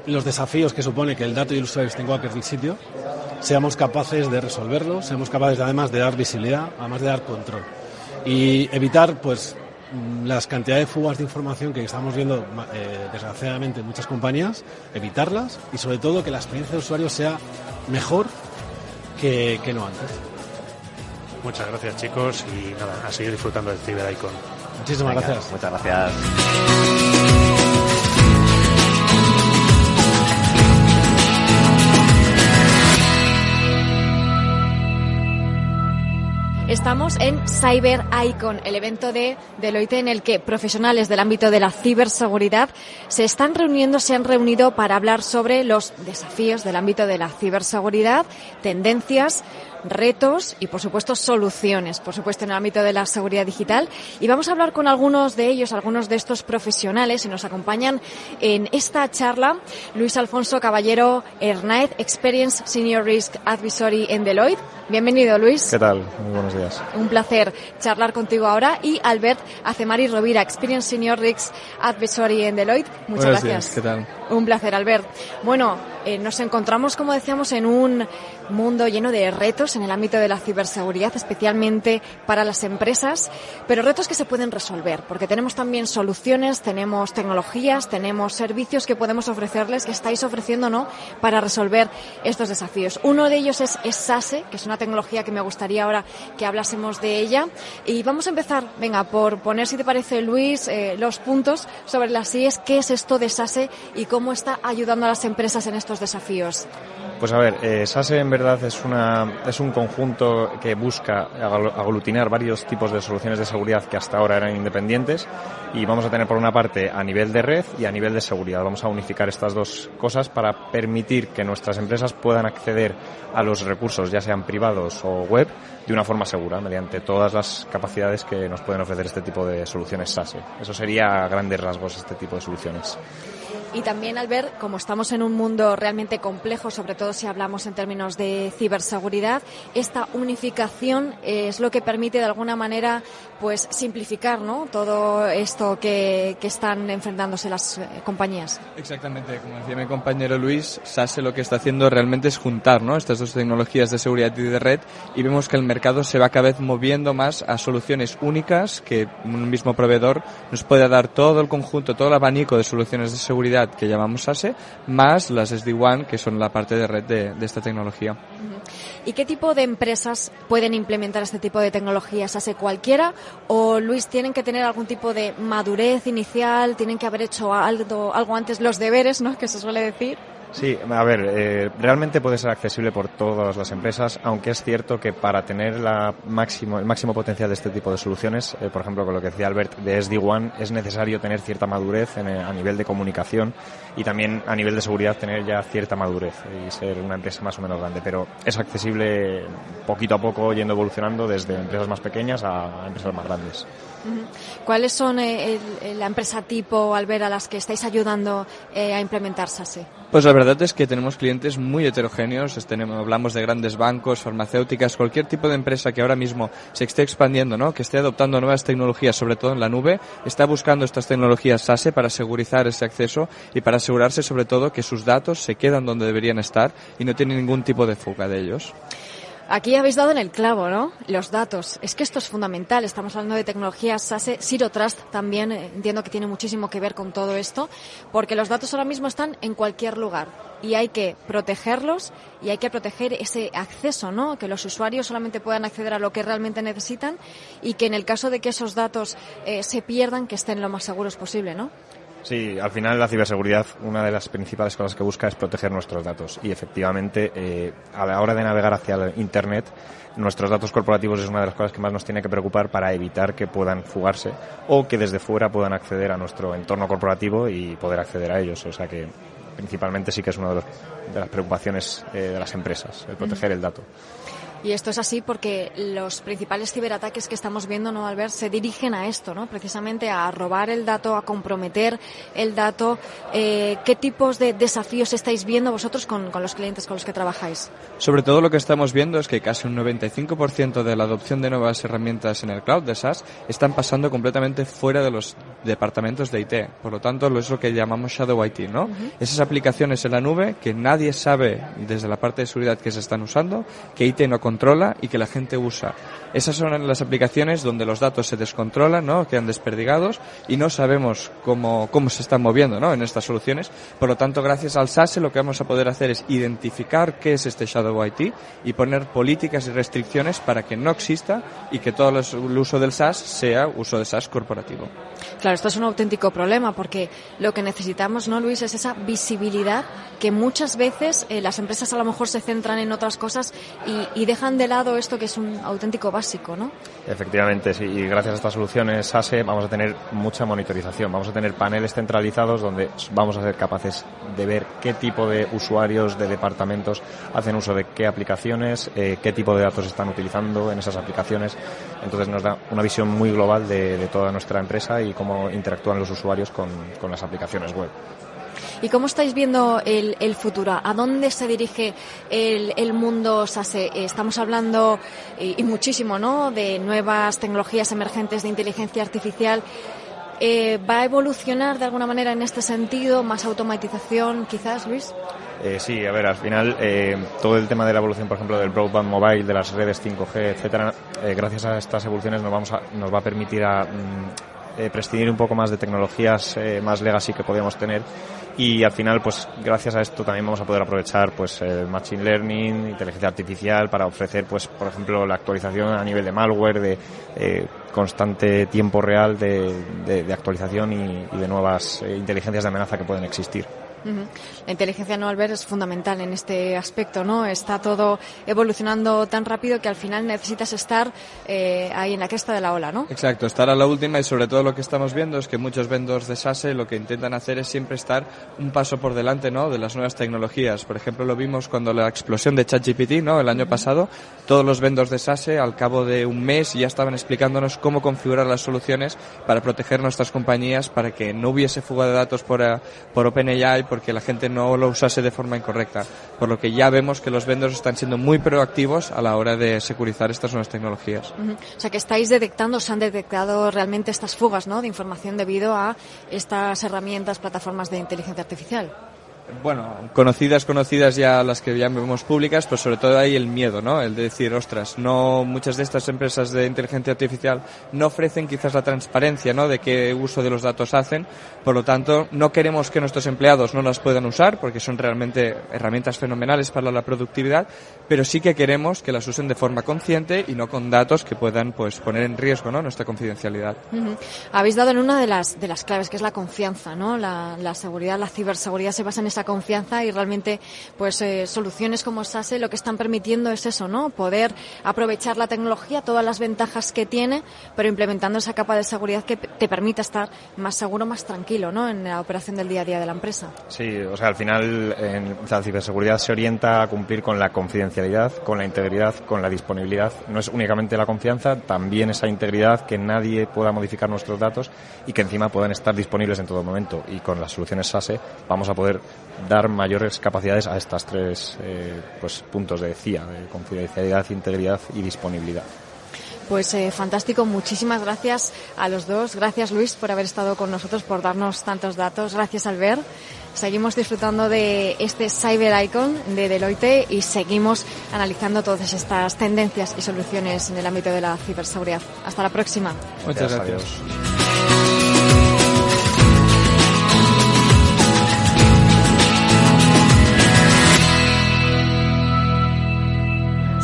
los desafíos que supone que el dato y el usuario estén en cualquier sitio seamos capaces de resolverlos, seamos capaces además de dar visibilidad, además de dar control y evitar, pues, las cantidades de fugas de información que estamos viendo desgraciadamente en muchas compañías, evitarlas y sobre todo que la experiencia de usuario sea mejor que no antes. Muchas gracias, chicos, y nada, a seguir disfrutando del Cyber Icon. Muchísimas gracias. Muchas gracias. Estamos en Cyber Icon, el evento de Deloitte en el que profesionales del ámbito de la ciberseguridad se han reunido para hablar sobre los desafíos del ámbito de la ciberseguridad, tendencias, retos y, por supuesto, soluciones, por supuesto, en el ámbito de la seguridad digital. Y vamos a hablar con algunos de ellos, algunos de estos profesionales, y nos acompañan en esta charla Luis Alfonso Caballero Hernáez, Experience Senior Risk Advisory en Deloitte. Bienvenido, Luis. ¿Qué tal? Muy buenos días. Un placer charlar contigo ahora. Y Albert Acemari Rovira, Experience Senior Risk Advisory en Deloitte. Muchas buenos gracias. Días. ¿Qué tal? Un placer, Albert. Bueno, nos encontramos, como decíamos, en un mundo lleno de retos en el ámbito de la ciberseguridad, especialmente para las empresas, pero retos que se pueden resolver, porque tenemos también soluciones, tenemos tecnologías, tenemos servicios que podemos ofrecerles, que estáis ofreciendo, ¿no?, para resolver estos desafíos. Uno de ellos es SASE, que es una tecnología que me gustaría ahora que hablásemos de ella. Y vamos a empezar, venga, por poner, si te parece, Luis, los puntos sobre las IES. ¿Qué es esto de SASE y cómo está ayudando a las empresas en estos desafíos? Pues a ver, SASE en verdad es un conjunto que busca aglutinar varios tipos de soluciones de seguridad que hasta ahora eran independientes, y vamos a tener por una parte a nivel de red y a nivel de seguridad. Vamos a unificar estas dos cosas para permitir que nuestras empresas puedan acceder a los recursos, ya sean privados o web, de una forma segura, mediante todas las capacidades que nos pueden ofrecer este tipo de soluciones SASE. Eso sería a grandes rasgos este tipo de soluciones. Y también, Albert, como estamos en un mundo realmente complejo, sobre todo si hablamos en términos de ciberseguridad, esta unificación es lo que permite de alguna manera, pues, simplificar, ¿no?, todo esto que están enfrentándose las compañías. Exactamente, como decía mi compañero Luis, SASE lo que está haciendo realmente es juntar, ¿no?, estas dos tecnologías de seguridad y de red, y vemos que el mercado se va cada vez moviendo más a soluciones únicas, que un mismo proveedor nos puede dar todo el conjunto, todo el abanico de soluciones de seguridad seguridad que llamamos SASE, más las SD-WAN, que son la parte de red de esta tecnología. ¿Y qué tipo de empresas pueden implementar este tipo de tecnologías? ¿SASE cualquiera? ¿O, Luis, tienen que tener algún tipo de madurez inicial? ¿Tienen que haber hecho algo antes, los deberes, ¿no?, que se suele decir? Sí, a ver, realmente puede ser accesible por todas las empresas, aunque es cierto que para tener el máximo potencial de este tipo de soluciones, por ejemplo, con lo que decía Albert de SD-WAN, es necesario tener cierta madurez a nivel de comunicación y también a nivel de seguridad tener ya cierta madurez y ser una empresa más o menos grande, pero es accesible poquito a poco, yendo evolucionando desde empresas más pequeñas a empresas más grandes. ¿Cuáles son la empresa tipo, Albert, a las que estáis ayudando a implementar SASE? Pues la verdad es que tenemos clientes muy heterogéneos, hablamos de grandes bancos, farmacéuticas, cualquier tipo de empresa que ahora mismo se esté expandiendo, ¿no?, que esté adoptando nuevas tecnologías, sobre todo en la nube, está buscando estas tecnologías SASE para asegurizar ese acceso y para asegurarse sobre todo que sus datos se quedan donde deberían estar y no tienen ningún tipo de fuga de ellos. Aquí habéis dado en el clavo, ¿no? Los datos. Es que esto es fundamental. Estamos hablando de tecnologías SASE. Zero Trust también entiendo que tiene muchísimo que ver con todo esto, porque los datos ahora mismo están en cualquier lugar y hay que protegerlos y hay que proteger ese acceso, ¿no? Que los usuarios solamente puedan acceder a lo que realmente necesitan y que en el caso de que esos datos se pierdan, que estén lo más seguros posible, ¿no? Sí, al final la ciberseguridad, una de las principales cosas que busca es proteger nuestros datos y efectivamente a la hora de navegar hacia el Internet, nuestros datos corporativos es una de las cosas que más nos tiene que preocupar para evitar que puedan fugarse o que desde fuera puedan acceder a nuestro entorno corporativo y poder acceder a ellos. O sea que principalmente sí que es una de las preocupaciones de las empresas, el proteger el dato. Y esto es así porque los principales ciberataques que estamos viendo, ¿no, Albert?, se dirigen a esto, ¿no?, precisamente a robar el dato, a comprometer el dato. ¿Qué tipos de desafíos estáis viendo vosotros con los clientes con los que trabajáis? Sobre todo lo que estamos viendo es que casi un 95% de la adopción de nuevas herramientas en el cloud de SaaS están pasando completamente fuera de los departamentos de IT. Por lo tanto, es lo que llamamos Shadow IT, ¿no? Esas aplicaciones en la nube que nadie sabe desde la parte de seguridad que se están usando, que IT no controla y que la gente usa. Esas son las aplicaciones donde los datos se descontrolan, ¿no?, quedan desperdigados y no sabemos cómo se están moviendo, ¿no?, en estas soluciones. Por lo tanto, gracias al SASE lo que vamos a poder hacer es identificar qué es este Shadow IT y poner políticas y restricciones para que no exista y que todo el uso del SaaS sea uso de SaaS corporativo. Claro, esto es un auténtico problema porque lo que necesitamos, ¿no, Luis?, es esa visibilidad que muchas veces las empresas a lo mejor se centran en otras cosas y dejan de lado esto que es un auténtico básico, ¿no? Efectivamente, sí, y gracias a estas soluciones SASE vamos a tener mucha monitorización, vamos a tener paneles centralizados donde vamos a ser capaces de ver qué tipo de usuarios, de departamentos hacen uso de qué aplicaciones, qué tipo de datos están utilizando en esas aplicaciones. Entonces nos da una visión muy global de toda nuestra empresa y cómo interactúan los usuarios con las aplicaciones web. ¿Y cómo estáis viendo el futuro? ¿A dónde se dirige el mundo SASE? Estamos hablando y muchísimo, ¿no?, de nuevas tecnologías emergentes de inteligencia artificial. ¿Va a evolucionar de alguna manera en este sentido? ¿Más automatización quizás, Luis? Sí, a ver, al final todo el tema de la evolución, por ejemplo, del broadband mobile, de las redes 5G, etcétera, gracias a estas evoluciones nos va a permitir prescindir un poco más de tecnologías más legacy que podíamos tener y al final, pues gracias a esto también vamos a poder aprovechar pues machine learning, inteligencia artificial para ofrecer, pues por ejemplo, la actualización a nivel de malware, de constante tiempo real de actualización y de nuevas inteligencias de amenaza que pueden existir. La inteligencia, no, Albert, es fundamental en este aspecto, ¿no? Está todo evolucionando tan rápido que al final necesitas estar ahí en la cresta de la ola, ¿no? Exacto, estar a la última y sobre todo lo que estamos viendo es que muchos vendors de SASE lo que intentan hacer es siempre estar un paso por delante, ¿no?, de las nuevas tecnologías. Por ejemplo, lo vimos cuando la explosión de ChatGPT, ¿no?, el año pasado, todos los vendors de SASE al cabo de un mes ya estaban explicándonos cómo configurar las soluciones para proteger nuestras compañías, para que no hubiese fuga de datos por OpenAI, porque la gente no lo usase de forma incorrecta. Por lo que ya vemos que los vendors están siendo muy proactivos a la hora de securizar estas nuevas tecnologías. O sea, que estáis detectando, se han detectado realmente estas fugas, ¿no?, de información debido a estas herramientas, plataformas de inteligencia artificial. Bueno, conocidas ya las que ya vemos públicas, pero sobre todo hay el miedo, ¿no? El de decir, ostras, no, muchas de estas empresas de inteligencia artificial no ofrecen quizás la transparencia, ¿no? De qué uso de los datos hacen. Por lo tanto, no queremos que nuestros empleados no las puedan usar, porque son realmente herramientas fenomenales para la productividad, pero sí que queremos que las usen de forma consciente y no con datos que puedan, pues, poner en riesgo, ¿no? Nuestra confidencialidad. Uh-huh. Habéis dado en una de las claves, que es la confianza, ¿no? La seguridad, la ciberseguridad se basa en esa confianza y realmente pues soluciones como SASE lo que están permitiendo es eso, ¿no? Poder aprovechar la tecnología, todas las ventajas que tiene, pero implementando esa capa de seguridad que te permita estar más seguro, más tranquilo, ¿no? En la operación del día a día de la empresa. Sí, o sea, al final la ciberseguridad se orienta a cumplir con la confidencialidad, con la integridad, con la disponibilidad. No es únicamente la confianza, también esa integridad, que nadie pueda modificar nuestros datos y que encima puedan estar disponibles en todo momento. Y con las soluciones SASE vamos a poder dar mayores capacidades a estas tres puntos de CIA, de confidencialidad, integridad y disponibilidad. Pues fantástico, muchísimas gracias a los dos. Gracias, Luis, por haber estado con nosotros, por darnos tantos datos. Gracias, Albert. Seguimos disfrutando de este Cyber Icon de Deloitte y seguimos analizando todas estas tendencias y soluciones en el ámbito de la ciberseguridad. Hasta la próxima. Muchas gracias.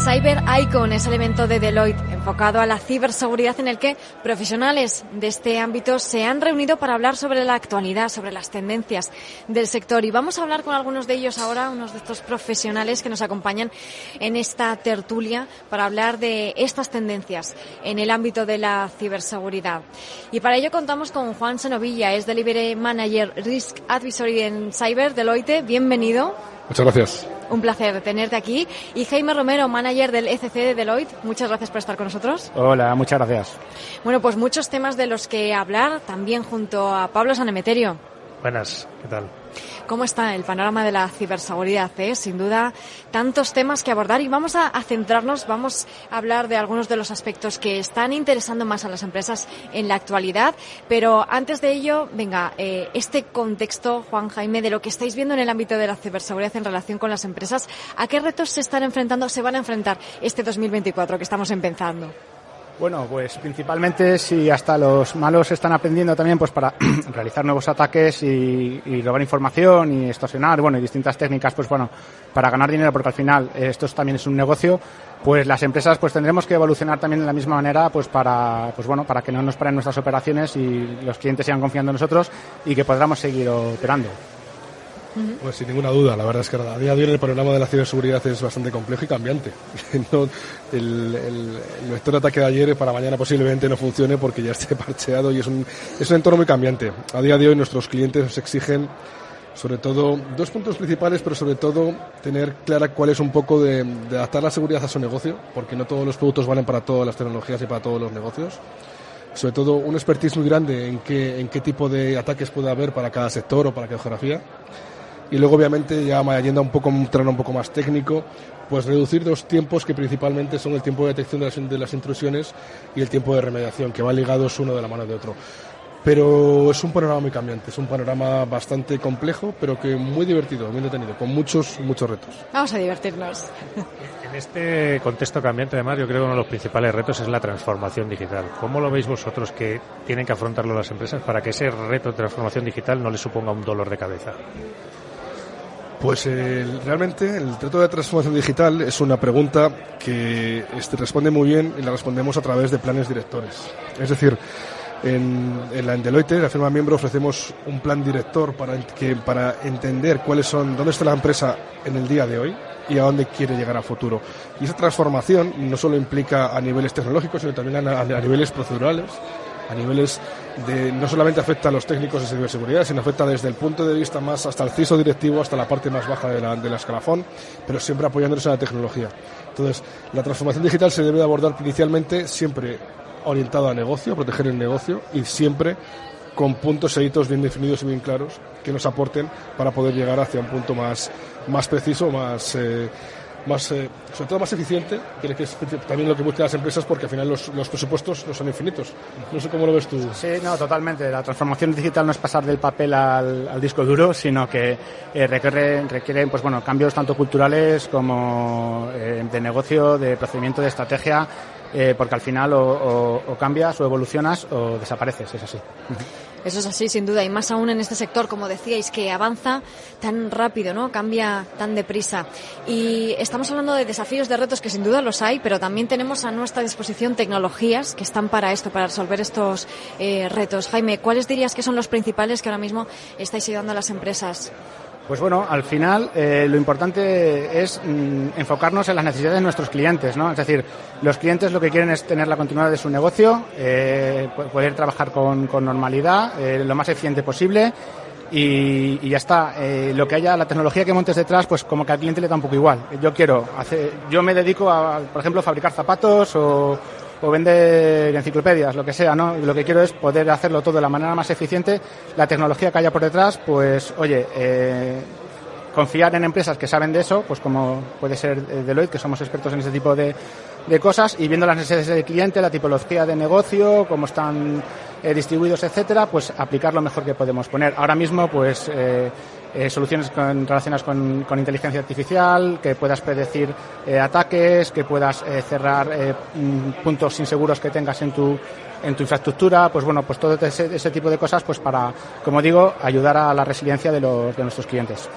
Cyber Icon es el evento de Deloitte enfocado a la ciberseguridad en el que profesionales de este ámbito se han reunido para hablar sobre la actualidad, sobre las tendencias del sector. Y vamos a hablar con algunos de ellos ahora, unos de estos profesionales que nos acompañan en esta tertulia para hablar de estas tendencias en el ámbito de la ciberseguridad. Y para ello contamos con Juan Senovilla, es Delivery Manager Risk Advisory en Cyber Deloitte. Bienvenido. Muchas gracias. Un placer tenerte aquí. Y Jaime Romero, manager del ECC de Deloitte. Muchas gracias por estar con nosotros. Hola, muchas gracias. Bueno, pues muchos temas de los que hablar, también junto a Pablo Sanemeterio. Buenas, ¿qué tal? ¿Cómo está el panorama de la ciberseguridad? Sin duda, tantos temas que abordar y vamos a centrarnos, vamos a hablar de algunos de los aspectos que están interesando más a las empresas en la actualidad. Pero antes de ello, venga, este contexto, Juan, Jaime, de lo que estáis viendo en el ámbito de la ciberseguridad en relación con las empresas, ¿a qué retos se van a enfrentar este 2024 que estamos empezando? Bueno, pues principalmente si hasta los malos están aprendiendo también pues para realizar nuevos ataques y robar información y extorsionar, bueno, y distintas técnicas pues bueno, para ganar dinero, porque al final esto también es un negocio, pues las empresas pues tendremos que evolucionar también de la misma manera pues para que no nos paren nuestras operaciones y los clientes sigan confiando en nosotros y que podamos seguir operando. Pues sin ninguna duda, la verdad es que a día de hoy el panorama de la ciberseguridad es bastante complejo y cambiante. El vector de ataque de ayer para mañana posiblemente no funcione porque ya esté parcheado y es un entorno muy cambiante. A día de hoy nuestros clientes nos exigen sobre todo dos puntos principales, pero sobre todo tener clara cuál es un poco de adaptar la seguridad a su negocio, porque no todos los productos valen para todas las tecnologías y para todos los negocios. Sobre todo un expertise muy grande en qué tipo de ataques puede haber para cada sector o para cada geografía. Y luego, obviamente, ya yendo a un terreno un poco más técnico, pues reducir dos tiempos que principalmente son el tiempo de detección de las intrusiones y el tiempo de remediación, que van ligados uno de la mano de otro. Pero es un panorama muy cambiante, es un panorama bastante complejo, pero que muy divertido, muy entretenido, con muchos retos. Vamos a divertirnos. En este contexto cambiante, además, yo creo que uno de los principales retos es la transformación digital. ¿Cómo lo veis vosotros que tienen que afrontarlo las empresas para que ese reto de transformación digital no les suponga un dolor de cabeza? Pues realmente el reto de transformación digital es una pregunta que responde muy bien y la respondemos a través de planes directores. Es decir, en Deloitte, la firma miembro, ofrecemos un plan director para entender dónde está la empresa en el día de hoy y a dónde quiere llegar a futuro. Y esa transformación no solo implica a niveles tecnológicos, sino también a niveles procedurales, a niveles no solamente afecta a los técnicos de ciberseguridad, sino afecta desde el punto de vista más hasta el CISO directivo, hasta la parte más baja de la escalafón, pero siempre apoyándose en la tecnología. Entonces, la transformación digital se debe abordar inicialmente siempre orientado a negocio, a proteger el negocio y siempre con puntos e hitos bien definidos y bien claros que nos aporten para poder llegar hacia un punto más preciso, sobre todo más eficiente, que es también lo que buscan las empresas, porque al final los presupuestos no son infinitos. No sé cómo lo ves tú. Sí, no, totalmente. La transformación digital no es pasar del papel al disco duro, sino que requieren pues bueno, cambios tanto culturales como de negocio, de procedimiento, de estrategia, porque al final o cambias o evolucionas o desapareces, es así. Eso es así, sin duda, y más aún en este sector, como decíais, que avanza tan rápido, ¿no? Cambia tan deprisa. Y estamos hablando de desafíos, de retos, que sin duda los hay, pero también tenemos a nuestra disposición tecnologías que están para esto, para resolver estos retos. Jaime, ¿cuáles dirías que son los principales que ahora mismo estáis ayudando a las empresas? Pues bueno, al final lo importante es enfocarnos en las necesidades de nuestros clientes, ¿no? Es decir, los clientes lo que quieren es tener la continuidad de su negocio, poder trabajar con normalidad, lo más eficiente posible y ya está. Lo que haya, la tecnología que montes detrás, pues como que al cliente le da un poco igual. Yo me dedico a, por ejemplo, fabricar zapatos o vender enciclopedias, lo que sea, ¿no? Lo que quiero es poder hacerlo todo de la manera más eficiente. La tecnología que haya por detrás, pues, oye, confiar en empresas que saben de eso, pues como puede ser Deloitte, que somos expertos en ese tipo de cosas, y viendo las necesidades del cliente, la tipología de negocio, cómo están distribuidos, etcétera, pues aplicar lo mejor que podemos poner. Ahora mismo, pues, soluciones relacionadas con inteligencia artificial, que puedas predecir ataques, que puedas cerrar puntos inseguros que tengas en tu infraestructura, pues bueno, pues todo ese tipo de cosas, pues para, como digo, ayudar a la resiliencia de nuestros clientes.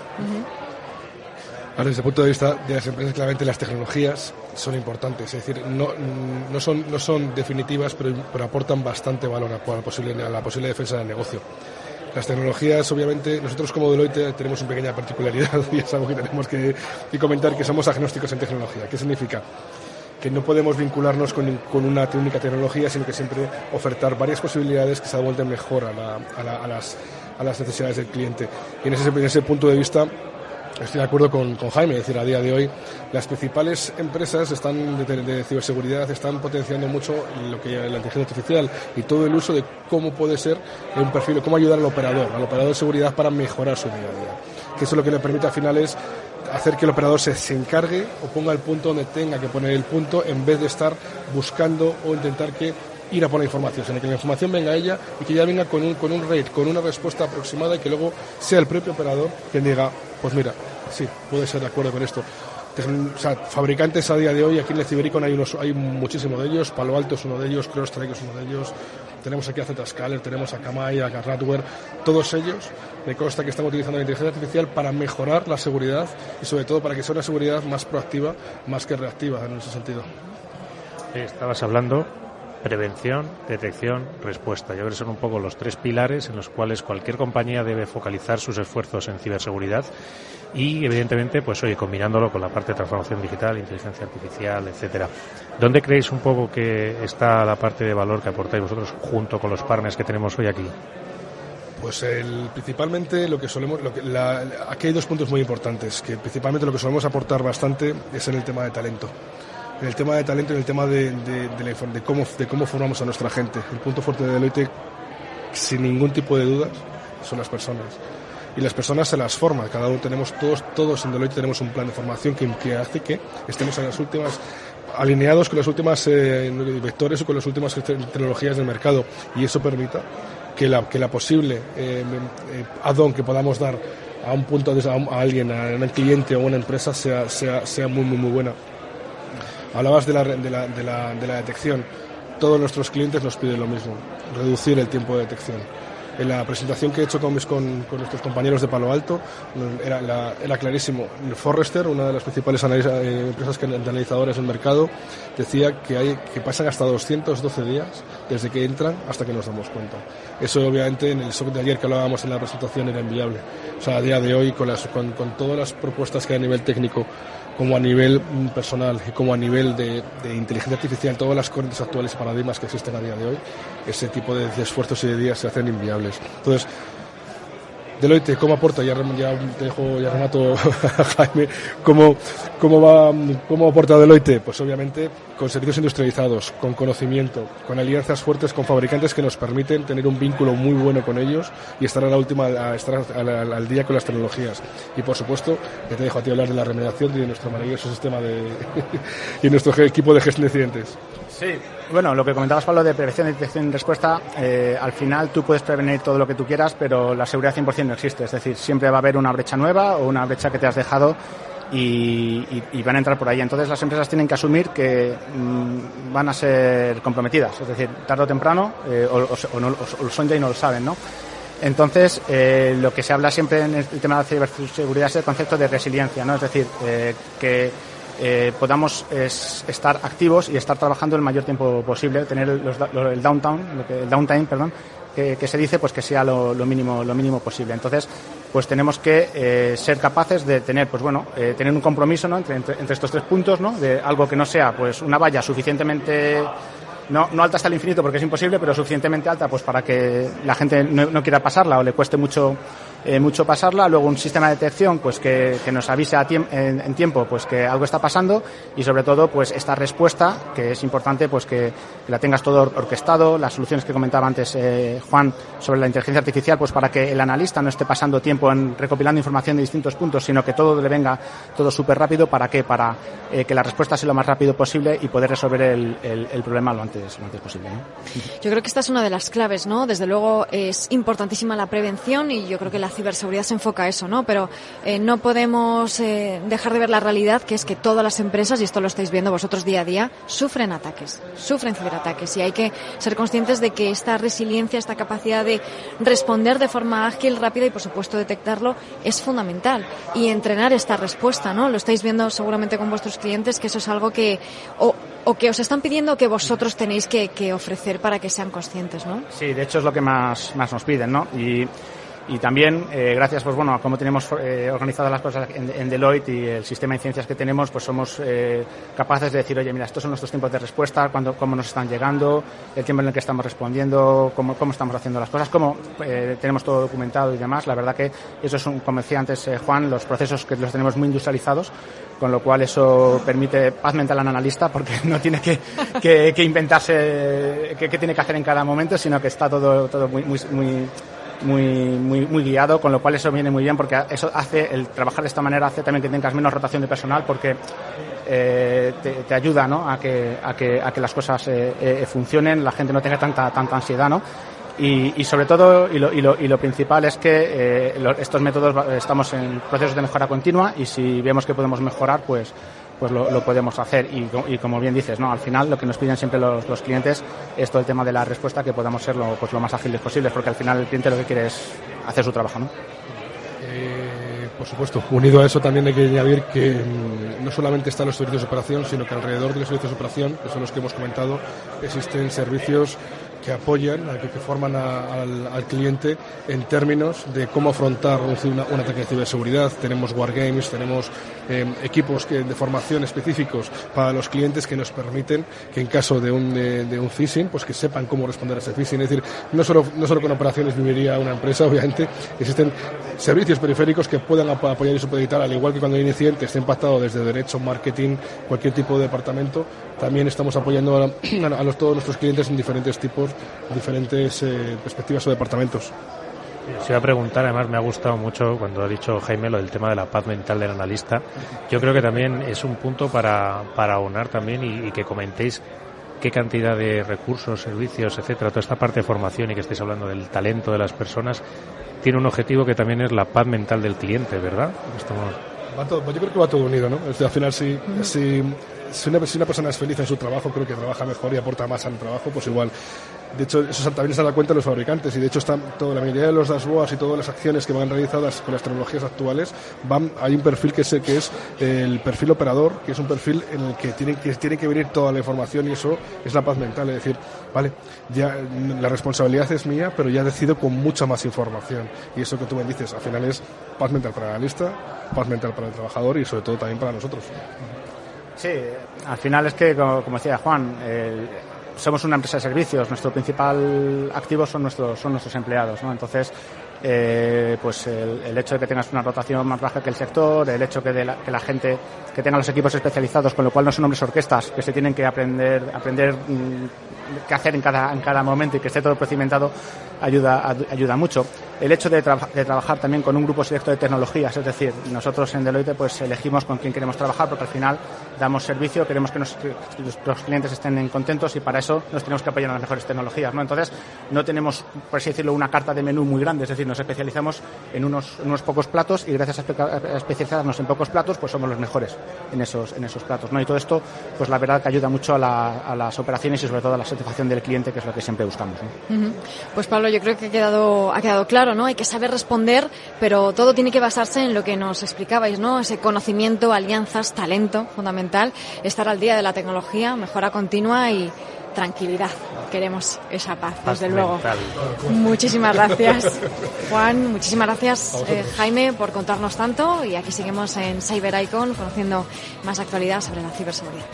Ahora, desde el punto de vista de las empresas, claramente las tecnologías son importantes, es decir, no son definitivas, pero aportan bastante valor a la posible defensa del negocio. Las tecnologías, obviamente, nosotros como Deloitte tenemos una pequeña particularidad y es algo que tenemos que comentar, que somos agnósticos en tecnología. ¿Qué significa? Que no podemos vincularnos con una única tecnología, sino que siempre ofertar varias posibilidades que se adapten mejor a las necesidades del cliente. Y en ese punto de vista estoy de acuerdo con Jaime, es decir, a día de hoy las principales empresas de ciberseguridad están potenciando mucho lo que la inteligencia artificial y todo el uso de cómo puede ser un perfil, cómo ayudar al operador de seguridad para mejorar su día a día. Que eso lo que le permite al final es hacer que el operador se encargue o ponga el punto donde tenga que poner el punto, en vez de estar buscando o intentar ir a por la información, sino que la información venga a ella y que ella venga con un rate, con una respuesta aproximada, y que luego sea el propio operador quien diga, pues mira, sí, puede ser de acuerdo con esto. O sea, fabricantes a día de hoy, aquí en el Cibericon hay muchísimos de ellos. Palo Alto es uno de ellos, CrowdStrike es uno de ellos. Tenemos aquí a Zscaler, tenemos a Akamai, a Radware. Todos ellos me consta que están utilizando la inteligencia artificial para mejorar la seguridad y sobre todo para que sea una seguridad más proactiva, más que reactiva en ese sentido. Estabas hablando prevención, detección, respuesta. Yo creo que son un poco los tres pilares en los cuales cualquier compañía debe focalizar sus esfuerzos en ciberseguridad y, evidentemente, pues oye, combinándolo con la parte de transformación digital, inteligencia artificial, etcétera. ¿Dónde creéis un poco que está la parte de valor que aportáis vosotros junto con los partners que tenemos hoy aquí? Pues principalmente aquí hay dos puntos muy importantes, que principalmente lo que solemos aportar bastante es en el tema de talento. En el tema de talento y en el tema de cómo formamos a nuestra gente. El punto fuerte de Deloitte, sin ningún tipo de dudas, son las personas. Y las personas se las forman. Cada uno todos en Deloitte tenemos un plan de formación que hace que estemos en las últimas, alineados con las últimas vectores o con las últimas tecnologías del mercado. Y eso permita que la posible add-on que podamos dar a un punto a alguien, a un cliente o a una empresa sea muy, muy, muy buena. Hablabas de la detección. Todos nuestros clientes nos piden lo mismo, reducir el tiempo de detección. En la presentación que he hecho con nuestros compañeros de Palo Alto era clarísimo. Forrester, una de las principales empresas analizadores del mercado, decía que pasan hasta 212 días desde que entran hasta que nos damos cuenta. Eso, obviamente, en el SOC de ayer que hablábamos en la presentación era inviable. O sea, a día de hoy, con todas las propuestas que hay a nivel técnico, como a nivel personal y como a nivel de inteligencia artificial, todas las corrientes actuales y paradigmas que existen a día de hoy, ese tipo de esfuerzos y de días se hacen inviables. Entonces, Deloitte, ¿cómo aporta? Ya te dejo, ya remato a Jaime, ¿cómo aporta Deloitte? Pues obviamente con servicios industrializados, con conocimiento, con alianzas fuertes con fabricantes que nos permiten tener un vínculo muy bueno con ellos y estar al día con las tecnologías. Y por supuesto, ya te dejo a ti hablar de la remuneración y de nuestro maravilloso sistema y nuestro equipo de gestión de incidentes. Sí, bueno, lo que comentabas, Pablo, de prevención, detección y respuesta, al final tú puedes prevenir todo lo que tú quieras, pero la seguridad 100% no existe. Es decir, siempre va a haber una brecha nueva o una brecha que te has dejado y van a entrar por ahí. Entonces las empresas tienen que asumir que van a ser comprometidas. Es decir, tarde o temprano, o lo son ya y no lo saben, ¿no? Entonces, lo que se habla siempre en el tema de la ciberseguridad es el concepto de resiliencia, ¿no? Es decir, que podamos estar activos y estar trabajando el mayor tiempo posible, tener el downtime, que se dice, pues que sea lo mínimo posible. Entonces, pues tenemos que ser capaces de tener, pues bueno, tener un compromiso, ¿no? entre estos 3 puntos, ¿no? De algo que no sea, pues una valla suficientemente no alta hasta el infinito porque es imposible, pero suficientemente alta pues para que la gente no quiera pasarla o le cueste mucho pasarla. Luego un sistema de detección pues que nos avise en tiempo pues que algo está pasando, y sobre todo pues esta respuesta, que es importante pues que la tengas todo orquestado. Las soluciones que comentaba antes Juan sobre la inteligencia artificial, pues para que el analista no esté pasando tiempo en recopilando información de distintos puntos, sino que todo le venga todo súper rápido. ¿Para qué? Para que la respuesta sea lo más rápido posible y poder resolver el problema lo antes posible, ¿no? Yo creo que esta es una de las claves, ¿no? Desde luego es importantísima la prevención y yo creo que la ciberseguridad se enfoca a eso, ¿no? Pero no podemos dejar de ver la realidad, que es que todas las empresas, y esto lo estáis viendo vosotros día a día, sufren ciberataques, y hay que ser conscientes de que esta resiliencia, esta capacidad de responder de forma ágil, rápida y por supuesto detectarlo es fundamental, y entrenar esta respuesta, ¿no? Lo estáis viendo seguramente con vuestros clientes, que eso es algo que o que os están pidiendo, que vosotros tenéis que ofrecer para que sean conscientes, ¿no? Sí, de hecho es lo que más nos piden, ¿no? Y también, gracias, pues bueno, a cómo tenemos organizadas las cosas en Deloitte y el sistema de incidencias que tenemos, pues somos capaces de decir, oye, mira, estos son nuestros tiempos de respuesta, cómo nos están llegando, el tiempo en el que estamos respondiendo, cómo estamos haciendo las cosas, cómo tenemos todo documentado y demás. La verdad que eso es, como decía antes Juan, los procesos que los tenemos muy industrializados, con lo cual eso permite paz mental al analista, porque no tiene que inventarse qué tiene que hacer en cada momento, sino que está todo muy guiado, con lo cual eso viene muy bien, porque eso hace, el trabajar de esta manera hace también que tengas menos rotación de personal, porque te ayuda, ¿no? a que las cosas funcionen, la gente no tenga tanta ansiedad, ¿no? Y sobre todo, y lo principal es que estos métodos estamos en procesos de mejora continua, y si vemos que podemos mejorar, pues lo podemos hacer. Y como bien dices, ¿no? Al final lo que nos piden siempre los clientes es todo el tema de la respuesta, que podamos ser lo más ágiles posibles, porque al final el cliente lo que quiere es hacer su trabajo, ¿no? Por supuesto, unido a eso también hay que añadir que no solamente están los servicios de operación, sino que alrededor de los servicios de operación, que son los que hemos comentado, existen servicios que apoyan, que forman al cliente en términos de cómo afrontar un ataque de ciberseguridad. Tenemos wargames, tenemos equipos de formación específicos para los clientes que nos permiten que en caso de un phishing, pues que sepan cómo responder a ese phishing. Es decir, no solo con operaciones viviría una empresa, obviamente, existen servicios periféricos que puedan apoyar y supeditar, al igual que cuando hay un incidente esté impactado desde derecho, marketing, cualquier tipo de departamento. También estamos apoyando a todos nuestros clientes en diferentes perspectivas o departamentos. Os iba a preguntar, además me ha gustado mucho cuando ha dicho Jaime lo del tema de la paz mental del analista. Yo creo que también es un punto para aunar también y que comentéis qué cantidad de recursos, servicios, etcétera, toda esta parte de formación, y que estáis hablando del talento de las personas, tiene un objetivo que también es la paz mental del cliente, ¿verdad? Yo creo que va todo unido, ¿no? Al final, si una persona es feliz en su trabajo, creo que trabaja mejor y aporta más al trabajo, pues igual. De hecho, eso también se da cuenta los fabricantes, y de hecho la mayoría de los dashboards y todas las acciones que van realizadas con las tecnologías actuales hay un perfil que es el perfil operador, que es un perfil en el que tiene que venir toda la información, y eso es la paz mental. Es decir, vale, ya la responsabilidad es mía, pero ya decido con mucha más información, y eso que tú me dices al final es paz mental para el analista, paz mental para el trabajador y sobre todo también para nosotros. Sí, al final es que, como decía Juan, somos una empresa de servicios, nuestro principal activo son nuestros empleados, ¿no? Entonces, pues el hecho de que tengas una rotación más baja que el sector, el hecho que la gente que tenga los equipos especializados, con lo cual no son hombres orquestas que se tienen que aprender qué hacer en cada momento y que esté todo procedimentado, ayuda mucho. El hecho de trabajar también con un grupo selecto de tecnologías, es decir, nosotros en Deloitte pues elegimos con quién queremos trabajar, porque al final damos servicio, queremos que los clientes estén contentos y para eso nos tenemos que apoyar en las mejores tecnologías, ¿no? Entonces no tenemos, por así decirlo, una carta de menú muy grande, es decir, nos especializamos en unos pocos platos y gracias a especializarnos en pocos platos pues somos los mejores en esos platos, ¿no? Y todo esto pues la verdad que ayuda mucho a las operaciones y sobre todo a la satisfacción del cliente, que es lo que siempre buscamos, ¿no? Uh-huh. Pues Pablo, yo creo que ha quedado claro, ¿no? Hay que saber responder, pero todo tiene que basarse en lo que nos explicabais, ¿no? Ese conocimiento, alianzas, talento fundamental, estar al día de la tecnología, mejora continua y tranquilidad. Queremos esa paz, desde luego. Muchísimas gracias, Juan. Muchísimas gracias, Jaime, por contarnos tanto. Y aquí seguimos en Cyber Icon, conociendo más actualidad sobre la ciberseguridad.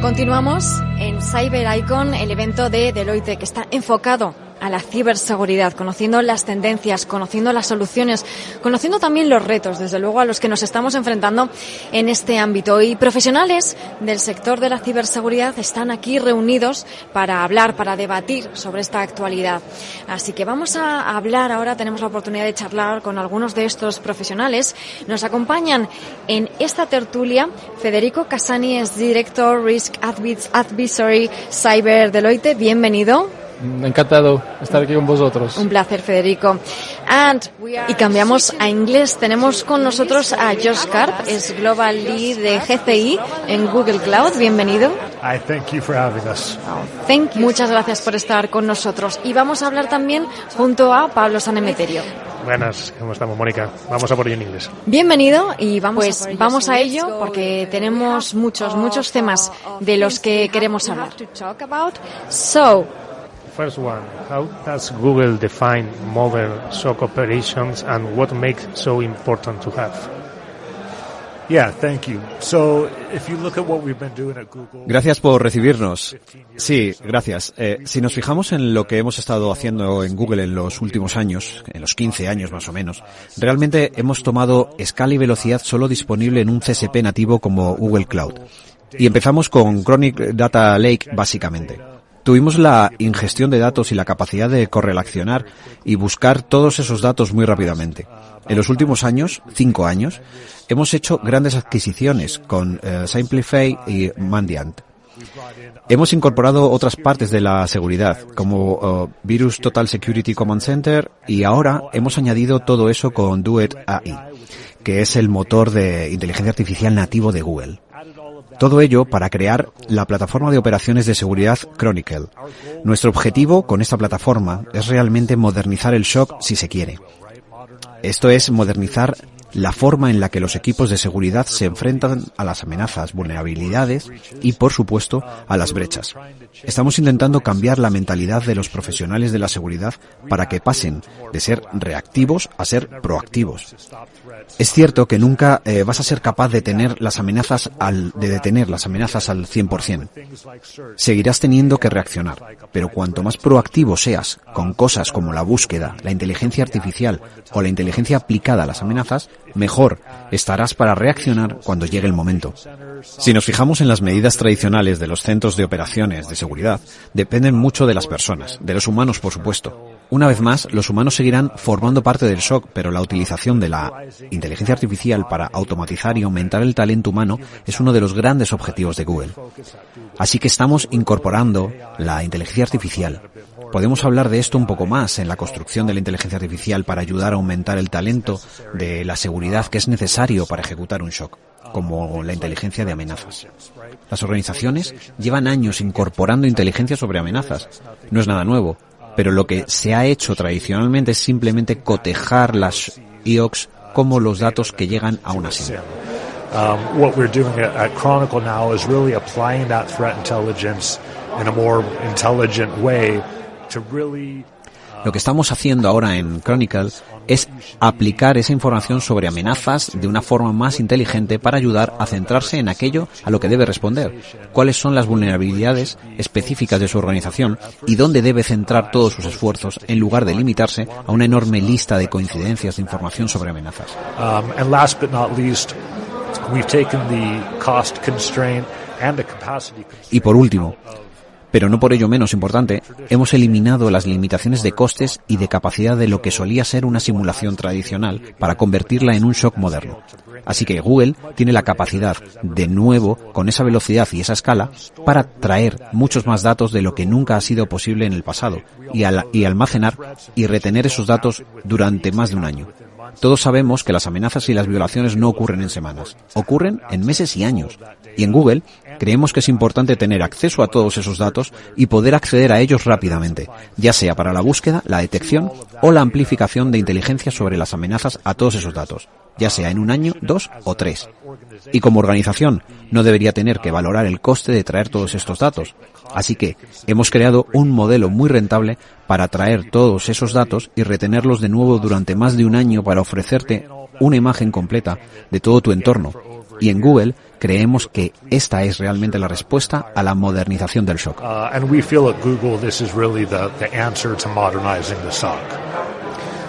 Continuamos en Cyber Icon, el evento de Deloitte que está enfocado a la ciberseguridad, conociendo las tendencias, conociendo las soluciones, conociendo también los retos, desde luego, a los que nos estamos enfrentando en este ámbito. Y profesionales del sector de la ciberseguridad están aquí reunidos para hablar, para debatir sobre esta actualidad. Así que vamos a hablar ahora, tenemos la oportunidad de charlar con algunos de estos profesionales. Nos acompañan en esta tertulia Federico Casani, es Director Risk Advisory Cyber Deloitte. Bienvenido. Encantado de estar aquí con vosotros. Un placer, Federico. Y cambiamos a inglés. Tenemos con nosotros a Josh Karp, es Global Lead de GCI en Google Cloud. Bienvenido. Thank you for having us. Muchas gracias por estar con nosotros. Y vamos a hablar también junto a Pablo Sanemeterio. Buenas, ¿cómo estamos, Mónica? Vamos a por ello en inglés. Bienvenido y vamos a ello porque tenemos muchos temas de los que queremos hablar. First one, how does Google define modern SOC operations and what makes so important to have? Yeah, thank you. So, if you look at what we've been doing at Google. Gracias por recibirnos. Sí, gracias. Si nos fijamos en lo que hemos estado haciendo en Google en los últimos años, en los 15 años más o menos, realmente hemos tomado escala y velocidad solo disponible en un CSP nativo como Google Cloud. Y empezamos con Chronic Data Lake básicamente. Tuvimos la ingestión de datos y la capacidad de correlacionar y buscar todos esos datos muy rápidamente. En los últimos años, 5 años, hemos hecho grandes adquisiciones con Simplify y Mandiant. Hemos incorporado otras partes de la seguridad, como Virus Total Security Command Center, y ahora hemos añadido todo eso con Duet AI, que es el motor de inteligencia artificial nativo de Google. Todo ello para crear la plataforma de operaciones de seguridad Chronicle. Nuestro objetivo con esta plataforma es realmente modernizar el SOC si se quiere. Esto es modernizar la forma en la que los equipos de seguridad se enfrentan a las amenazas, vulnerabilidades y, por supuesto, a las brechas. Estamos intentando cambiar la mentalidad de los profesionales de la seguridad para que pasen de ser reactivos a ser proactivos. Es cierto que nunca vas a ser capaz de detener las amenazas al 100%. Seguirás teniendo que reaccionar, pero cuanto más proactivo seas con cosas como la búsqueda, la inteligencia artificial o la inteligencia aplicada a las amenazas, mejor estarás para reaccionar cuando llegue el momento. Si nos fijamos en las medidas tradicionales de los centros de operaciones de seguridad, dependen mucho de las personas, de los humanos por supuesto. Una vez más, los humanos seguirán formando parte del SOC, pero la utilización de la inteligencia artificial para automatizar y aumentar el talento humano es uno de los grandes objetivos de Google. Así que estamos incorporando la inteligencia artificial. Podemos hablar de esto un poco más en la construcción de la inteligencia artificial para ayudar a aumentar el talento de la seguridad que es necesario para ejecutar un SOC, como la inteligencia de amenazas. Las organizaciones llevan años incorporando inteligencia sobre amenazas. No es nada nuevo, pero lo que se ha hecho tradicionalmente es simplemente cotejar las IOCs como los datos que llegan a una SIEM. What we're doing at Chronicle now is really applying that threat intelligence in a more intelligent way to really Lo que estamos haciendo ahora en Chronicle es aplicar esa información sobre amenazas de una forma más inteligente para ayudar a centrarse en aquello a lo que debe responder, cuáles son las vulnerabilidades específicas de su organización y dónde debe centrar todos sus esfuerzos en lugar de limitarse a una enorme lista de coincidencias de información sobre amenazas. And last but not least, we've taken the cost constraint and the capacity constraint. Y por último, pero no por ello menos importante, hemos eliminado las limitaciones de costes y de capacidad de lo que solía ser una simulación tradicional para convertirla en un SOC moderno. Así que Google tiene la capacidad, de nuevo, con esa velocidad y esa escala, para traer muchos más datos de lo que nunca ha sido posible en el pasado y almacenar y retener esos datos durante más de un año. Todos sabemos que las amenazas y las violaciones no ocurren en semanas, ocurren en meses y años. Y en Google creemos que es importante tener acceso a todos esos datos y poder acceder a ellos rápidamente, ya sea para la búsqueda, la detección o la amplificación de inteligencia sobre las amenazas a todos esos datos, ya sea en un año, 2 o 3. Y como organización no debería tener que valorar el coste de traer todos estos datos. Así que hemos creado un modelo muy rentable para traer todos esos datos y retenerlos de nuevo durante más de un año para ofrecerte una imagen completa de todo tu entorno. Y en Google creemos que esta es realmente la respuesta a la modernización del SOC. And we feel at Google this is really the answer to modernizing the SOC.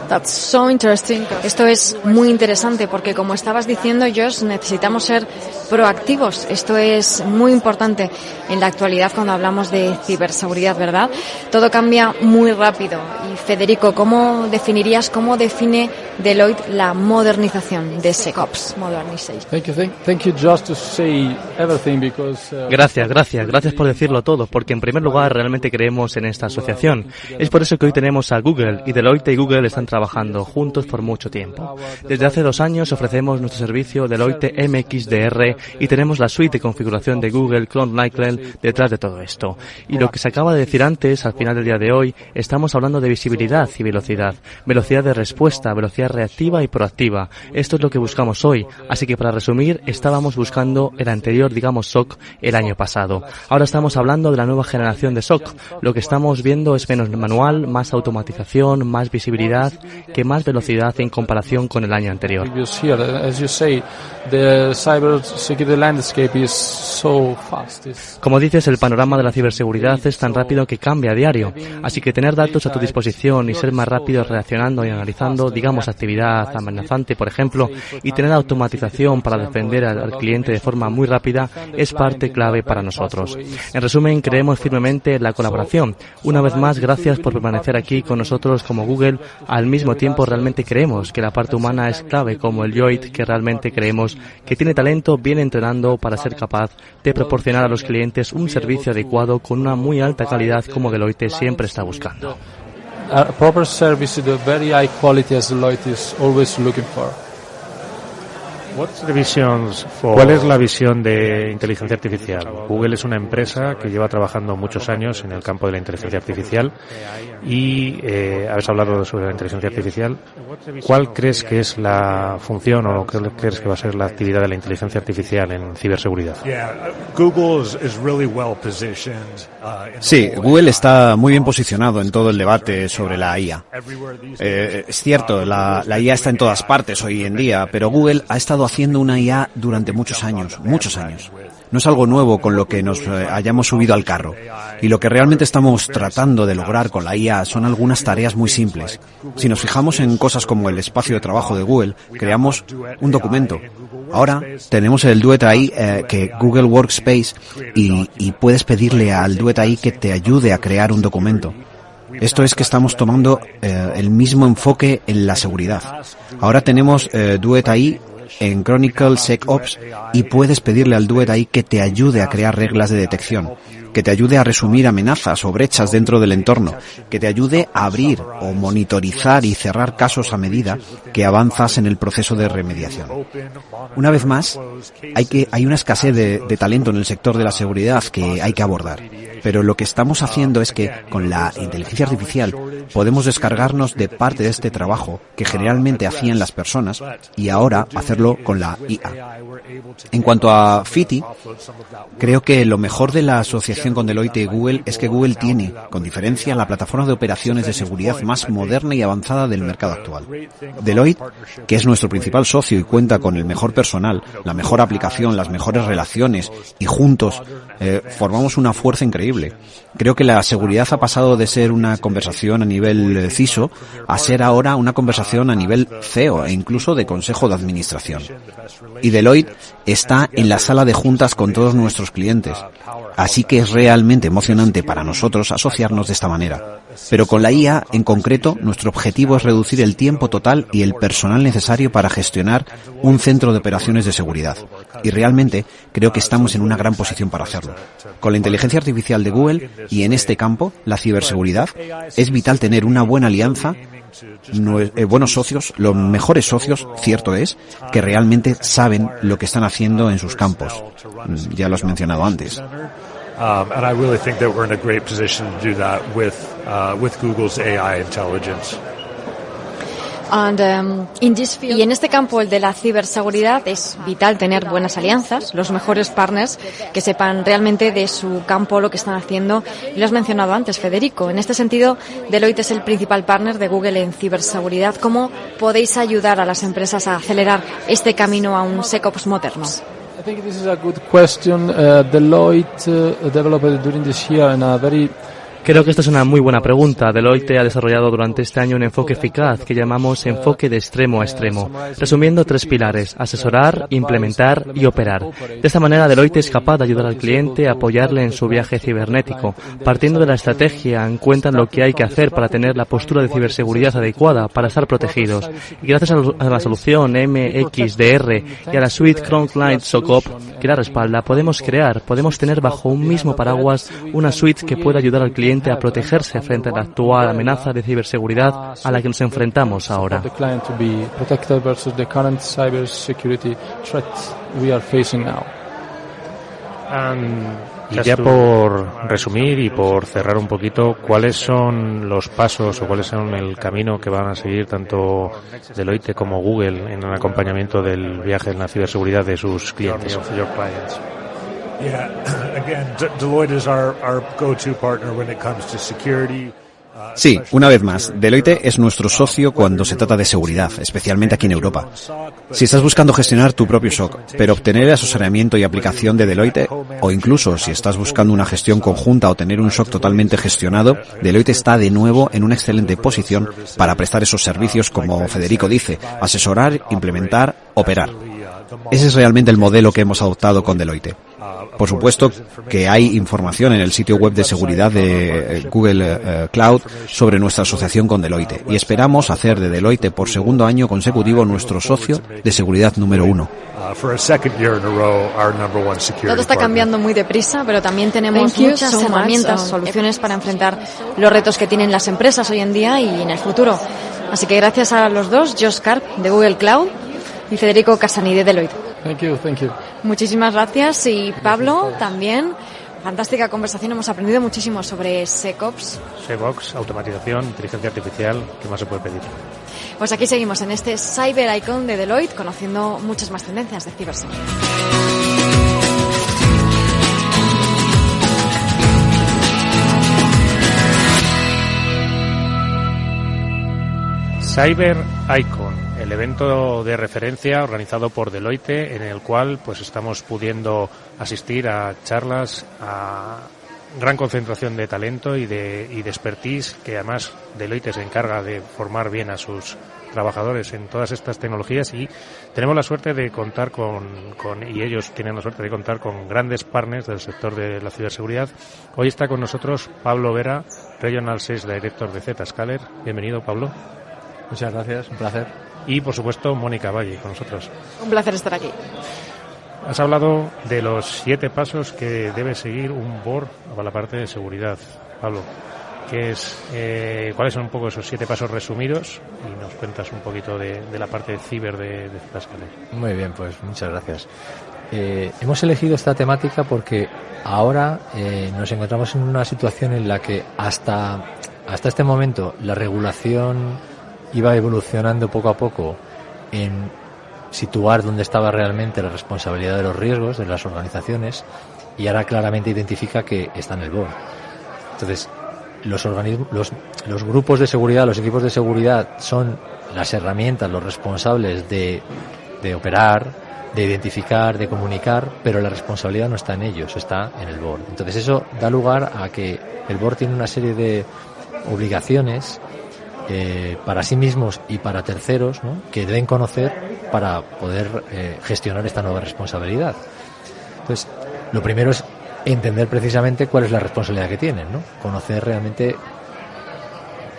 That's so interesting. Esto es muy interesante porque, como estabas diciendo, Josh, necesitamos ser proactivos. Esto es muy importante en la actualidad cuando hablamos de ciberseguridad, ¿verdad? Todo cambia muy rápido. Y Federico, ¿cómo define Deloitte la modernización de SecOps? Thank you, Josh, to say everything because. Gracias por decirlo todo, porque en primer lugar realmente creemos en esta asociación. Es por eso que hoy tenemos a Google y Deloitte y Google están trabajando juntos por mucho tiempo. Desde hace 2 años ofrecemos nuestro servicio Deloitte MXDR y tenemos la suite de configuración de Google Cloud Nightcloud detrás de todo esto. Y lo que se acaba de decir antes, al final del día de hoy, estamos hablando de visibilidad y velocidad. Velocidad de respuesta, velocidad reactiva y proactiva. Esto es lo que buscamos hoy. Así que para resumir, estábamos buscando el anterior, SOC el año pasado. Ahora estamos hablando de la nueva generación de SOC. Lo que estamos viendo es menos manual, más automatización, más visibilidad, que más velocidad en comparación con el año anterior. Como dices, el panorama de la ciberseguridad es tan rápido que cambia a diario, así que tener datos a tu disposición y ser más rápido reaccionando y analizando, actividad amenazante, por ejemplo, y tener automatización para defender al cliente de forma muy rápida es parte clave para nosotros. En resumen, creemos firmemente en la colaboración. Una vez más, gracias por permanecer aquí con nosotros como Google. Al mismo tiempo, realmente creemos que la parte humana es clave, como el Deloitte, que realmente creemos que tiene talento, viene entrenando para ser capaz de proporcionar a los clientes un servicio adecuado con una muy alta calidad, como Deloitte siempre está buscando. A proper service with a very high quality as Deloitte is always looking for. ¿Cuál es la visión de inteligencia artificial? Google es una empresa que lleva trabajando muchos años en el campo de la inteligencia artificial y habéis hablado sobre la inteligencia artificial. ¿Cuál crees que es la función o qué crees que va a ser la actividad de la inteligencia artificial en ciberseguridad? Sí, Google está muy bien posicionado en todo el debate sobre la IA. Es cierto, la IA está en todas partes hoy en día, pero Google ha estado haciendo una IA durante muchos años. No es algo nuevo con lo que nos hayamos subido al carro. Y lo que realmente estamos tratando de lograr con la IA son algunas tareas muy simples. Si nos fijamos en cosas como el espacio de trabajo de Google, creamos un documento. Ahora tenemos el Duet AI, que Google Workspace, y puedes pedirle al Duet AI que te ayude a crear un documento. Esto es que estamos tomando el mismo enfoque en la seguridad. Ahora tenemos Duet AI en Chronicle SecOps y puedes pedirle al Duet AI que te ayude a crear reglas de detección, que te ayude a resumir amenazas o brechas dentro del entorno, que te ayude a abrir o monitorizar y cerrar casos a medida que avanzas en el proceso de remediación. Una vez más, hay una escasez de talento en el sector de la seguridad que hay que abordar. pero lo que estamos haciendo es que con la inteligencia artificial podemos descargarnos de parte de este trabajo que generalmente hacían las personas y ahora hacerlo con la IA. En cuanto a FITI, creo que lo mejor de la asociación con Deloitte y Google es que Google tiene, con diferencia, la plataforma de operaciones de seguridad más moderna y avanzada del mercado actual. Deloitte, que es nuestro principal socio y cuenta con el mejor personal, la mejor aplicación, las mejores relaciones, y juntos formamos una fuerza increíble. Creo que la seguridad ha pasado de ser una conversación a nivel CISO a ser ahora una conversación a nivel CEO e incluso de consejo de administración. Y Deloitte está en la sala de juntas con todos nuestros clientes. Así que es realmente emocionante para nosotros asociarnos de esta manera. Pero con la IA, en concreto, nuestro objetivo es reducir el tiempo total y el personal necesario para gestionar un centro de operaciones de seguridad. Y realmente creo que estamos en una gran posición para hacerlo. Con la inteligencia artificial de Google y en este campo, la ciberseguridad, es vital tener una buena alianza, buenos socios, los mejores socios, cierto es, que realmente saben lo que están haciendo en sus campos. Ya lo has mencionado antes. And I really think that we're in a great position to do that with Google's AI intelligence. Y en este campo, el de la ciberseguridad, es vital tener buenas alianzas, los mejores partners que sepan realmente de su campo lo que están haciendo. Y lo has mencionado antes, Federico. En este sentido, Deloitte es el principal partner de Google en ciberseguridad. ¿Cómo podéis ayudar a las empresas a acelerar este camino a un SecOps moderno? I think this is a good question. Deloitte developed during this year in a very Creo que esta es una muy buena pregunta. Deloitte ha desarrollado durante este año un enfoque eficaz que llamamos enfoque de extremo a extremo, resumiendo 3 pilares: asesorar, implementar y operar. De esta manera, Deloitte es capaz de ayudar al cliente a apoyarle en su viaje cibernético, partiendo de la estrategia en cuenta lo que hay que hacer para tener la postura de ciberseguridad adecuada para estar protegidos. Y gracias a la solución MXDR y a la suite Frontline SOCOP que la respalda, podemos tener bajo un mismo paraguas una suite que pueda ayudar al cliente a protegerse frente a la actual amenaza de ciberseguridad a la que nos enfrentamos ahora. Y ya por resumir y por cerrar un poquito, ¿cuáles son los pasos o cuáles son el camino que van a seguir tanto Deloitte como Google en el acompañamiento del viaje en la ciberseguridad de sus clientes? Yeah, again, Deloitte is our go-to partner when it comes to security. Sí, una vez más, Deloitte es nuestro socio cuando se trata de seguridad, especialmente aquí en Europa. Si estás buscando gestionar tu propio SOC, pero obtener el asesoramiento y aplicación de Deloitte, o incluso si estás buscando una gestión conjunta o tener un SOC totalmente gestionado, Deloitte está de nuevo en una excelente posición para prestar esos servicios, como Federico dice: asesorar, implementar, operar. Ese es realmente el modelo que hemos adoptado con Deloitte. Por supuesto que hay información en el sitio web de seguridad de Google Cloud sobre nuestra asociación con Deloitte, y esperamos hacer de Deloitte por segundo año consecutivo nuestro socio de seguridad número 1. Todo está cambiando muy deprisa, pero también tenemos muchas herramientas, soluciones para enfrentar los retos que tienen las empresas hoy en día y en el futuro. Así que gracias a los dos, Josh Karp de Google Cloud y Federico Casani de Deloitte. Thank you. Muchísimas gracias. Y Pablo, también, fantástica conversación. Hemos aprendido muchísimo sobre SecOps. SecOps, automatización, inteligencia artificial, ¿qué más se puede pedir? Pues aquí seguimos en este Cyber Icon de Deloitte, conociendo muchas más tendencias de ciberseguridad. Cyber Icon, el evento de referencia organizado por Deloitte, en el cual pues estamos pudiendo asistir a charlas, a gran concentración de talento y de expertise, que además Deloitte se encarga de formar bien a sus trabajadores en todas estas tecnologías, y tenemos la suerte de contar y ellos tienen la suerte de contar con grandes partners del sector de la ciberseguridad. Hoy está con nosotros Pablo Vera, Regional Sales Director de Zscaler. Bienvenido, Pablo. Muchas gracias, un placer. Y, por supuesto, Mónica Valle con nosotros. Un placer estar aquí. Has hablado de los 7 pasos que debe seguir un board para la parte de seguridad. Pablo, ¿cuáles son un poco esos 7 pasos resumidos? Y nos cuentas un poquito de la parte ciber de Zscaler. Muy bien, pues muchas gracias. hemos elegido esta temática porque ahora nos encontramos en una situación en la que hasta este momento la regulación iba evolucionando poco a poco en situar dónde estaba realmente la responsabilidad de los riesgos de las organizaciones, y ahora claramente identifica que está en el board. Entonces, los grupos de seguridad, los equipos de seguridad son las herramientas, los responsables de operar, de identificar, de comunicar, pero la responsabilidad no está en ellos, está en el board. Entonces eso da lugar a que el board tiene una serie de obligaciones para sí mismos y para terceros, ¿no?, que deben conocer para poder gestionar esta nueva responsabilidad. Entonces, lo primero es entender precisamente cuál es la responsabilidad que tienen, ¿no? Conocer realmente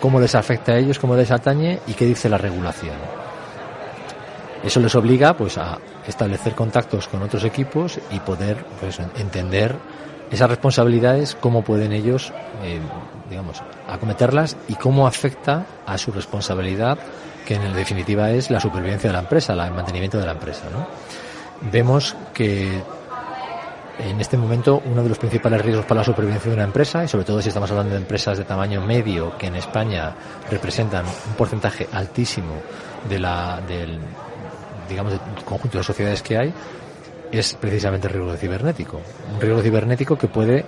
cómo les afecta a ellos, cómo les atañe y qué dice la regulación. Eso les obliga, pues, a establecer contactos con otros equipos y poder, pues, entender esas responsabilidades, cómo pueden ellos, acometerlas y cómo afecta a su responsabilidad, que en definitiva es la supervivencia de la empresa, el mantenimiento de la empresa, ¿no? Vemos que en este momento uno de los principales riesgos para la supervivencia de una empresa, y sobre todo si estamos hablando de empresas de tamaño medio, que en España representan un porcentaje altísimo del conjunto de sociedades que hay, es precisamente el riesgo cibernético. Un riesgo cibernético que puede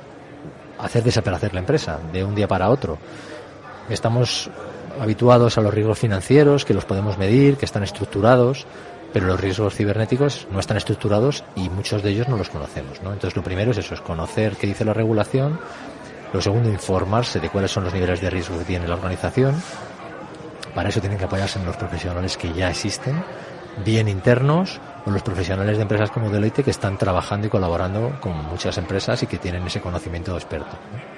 hacer desaparecer la empresa de un día para otro. Estamos habituados a los riesgos financieros, que los podemos medir, que están estructurados, pero los riesgos cibernéticos no están estructurados y muchos de ellos no los conocemos, ¿no? Entonces, lo primero es eso, es conocer qué dice la regulación. Lo segundo, informarse de cuáles son los niveles de riesgo que tiene la organización. Para eso tienen que apoyarse en los profesionales que ya existen, bien internos, o los profesionales de empresas como Deloitte, que están trabajando y colaborando con muchas empresas y que tienen ese conocimiento experto, ¿no?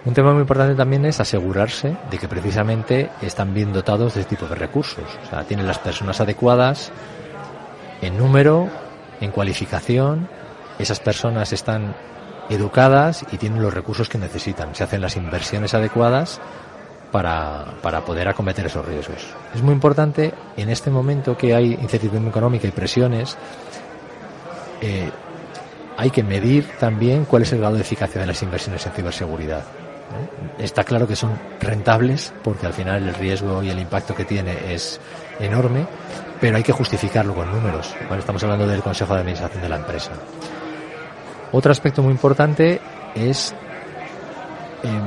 Un tema muy importante también es asegurarse de que precisamente están bien dotados de este tipo de recursos. O sea, tienen las personas adecuadas en número, en cualificación, esas personas están educadas y tienen los recursos que necesitan. Se hacen las inversiones adecuadas para poder acometer esos riesgos. Es muy importante en este momento que hay incertidumbre económica y presiones, hay que medir también cuál es el grado de eficacia de las inversiones en ciberseguridad. Está claro que son rentables porque al final el riesgo y el impacto que tiene es enorme, pero hay que justificarlo con números cuando estamos hablando del Consejo de Administración de la empresa. Otro aspecto muy importante es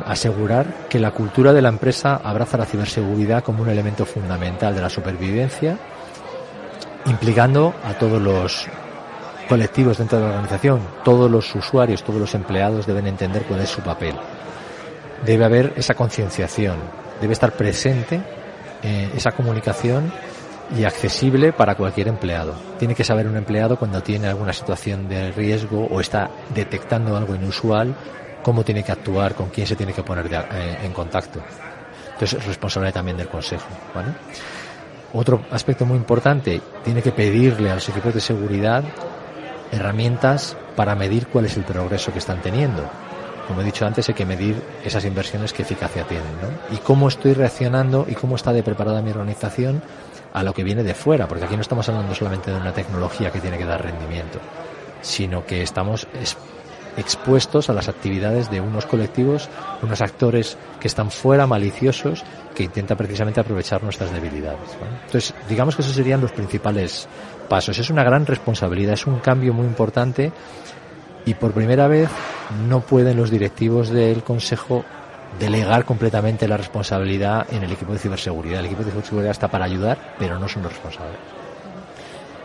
asegurar que la cultura de la empresa abraza la ciberseguridad como un elemento fundamental de la supervivencia, implicando a todos los colectivos dentro de la organización. Todos los usuarios, todos los empleados deben entender cuál es su papel. Debe haber esa concienciación, debe estar presente esa comunicación y accesible para cualquier empleado. Tiene que saber un empleado cuando tiene alguna situación de riesgo o está detectando algo inusual, cómo tiene que actuar, con quién se tiene que poner en contacto. Entonces es responsabilidad también del Consejo, ¿vale? Otro aspecto muy importante, tiene que pedirle a los equipos de seguridad herramientas para medir cuál es el progreso que están teniendo. Como he dicho antes, hay que medir esas inversiones, qué eficacia tienen, ¿no? Y cómo estoy reaccionando y cómo está de preparada mi organización a lo que viene de fuera, porque aquí no estamos hablando solamente de una tecnología que tiene que dar rendimiento, sino que estamos expuestos a las actividades de unos colectivos, unos actores que están fuera, maliciosos, que intentan precisamente aprovechar nuestras debilidades, ¿no? Entonces, digamos que esos serían los principales pasos. Es una gran responsabilidad, es un cambio muy importante. Y por primera vez no pueden los directivos del Consejo delegar completamente la responsabilidad en el equipo de ciberseguridad. El equipo de ciberseguridad está para ayudar, pero no son los responsables.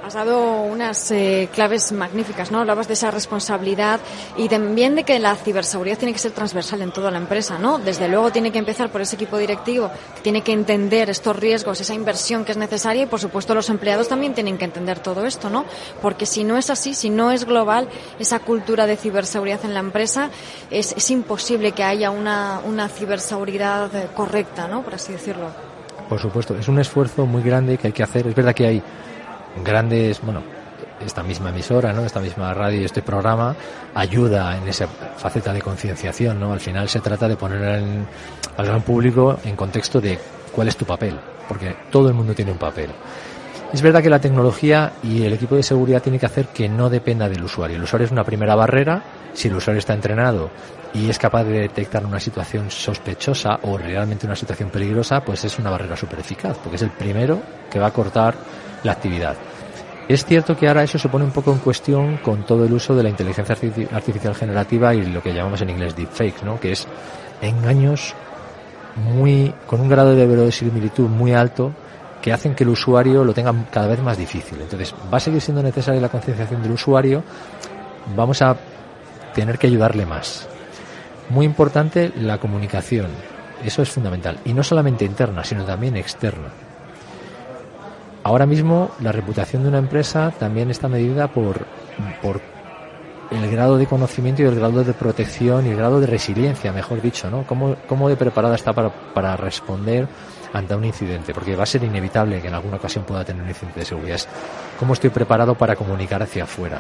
Has dado unas claves magníficas, ¿no? Hablabas de esa responsabilidad y también de que la ciberseguridad tiene que ser transversal en toda la empresa, ¿no? Desde luego tiene que empezar por ese equipo directivo que tiene que entender estos riesgos, esa inversión que es necesaria y, por supuesto, los empleados también tienen que entender todo esto, ¿no? Porque si no es así, si no es global esa cultura de ciberseguridad en la empresa, es imposible que haya una ciberseguridad correcta, ¿no? Por así decirlo. Por supuesto, es un esfuerzo muy grande que hay que hacer. Es verdad que hay grandes, esta misma emisora, ¿no? Esta misma radio, este programa ayuda en esa faceta de concienciación, ¿no? Al final se trata de poner al gran público en contexto de cuál es tu papel, porque todo el mundo tiene un papel. Es verdad que la tecnología y el equipo de seguridad tiene que hacer que no dependa del usuario. El usuario es una primera barrera. Si el usuario está entrenado y es capaz de detectar una situación sospechosa o realmente una situación peligrosa, pues es una barrera súper eficaz, porque es el primero que va a cortar la actividad. Es cierto que ahora eso se pone un poco en cuestión con todo el uso de la inteligencia artificial generativa y lo que llamamos en inglés deepfakes, ¿no? Que es engaños con un grado de verosimilitud muy alto, que hacen que el usuario lo tenga cada vez más difícil. Entonces, va a seguir siendo necesaria la concienciación del usuario, vamos a tener que ayudarle más. Muy importante la comunicación, eso es fundamental, y no solamente interna, sino también externa. Ahora mismo la reputación de una empresa también está medida por el grado de conocimiento y el grado de protección y el grado de resiliencia, mejor dicho, ¿no? Cómo de preparada está para responder ante un incidente, porque va a ser inevitable que en alguna ocasión pueda tener un incidente de seguridad. ¿Cómo estoy preparado para comunicar hacia afuera?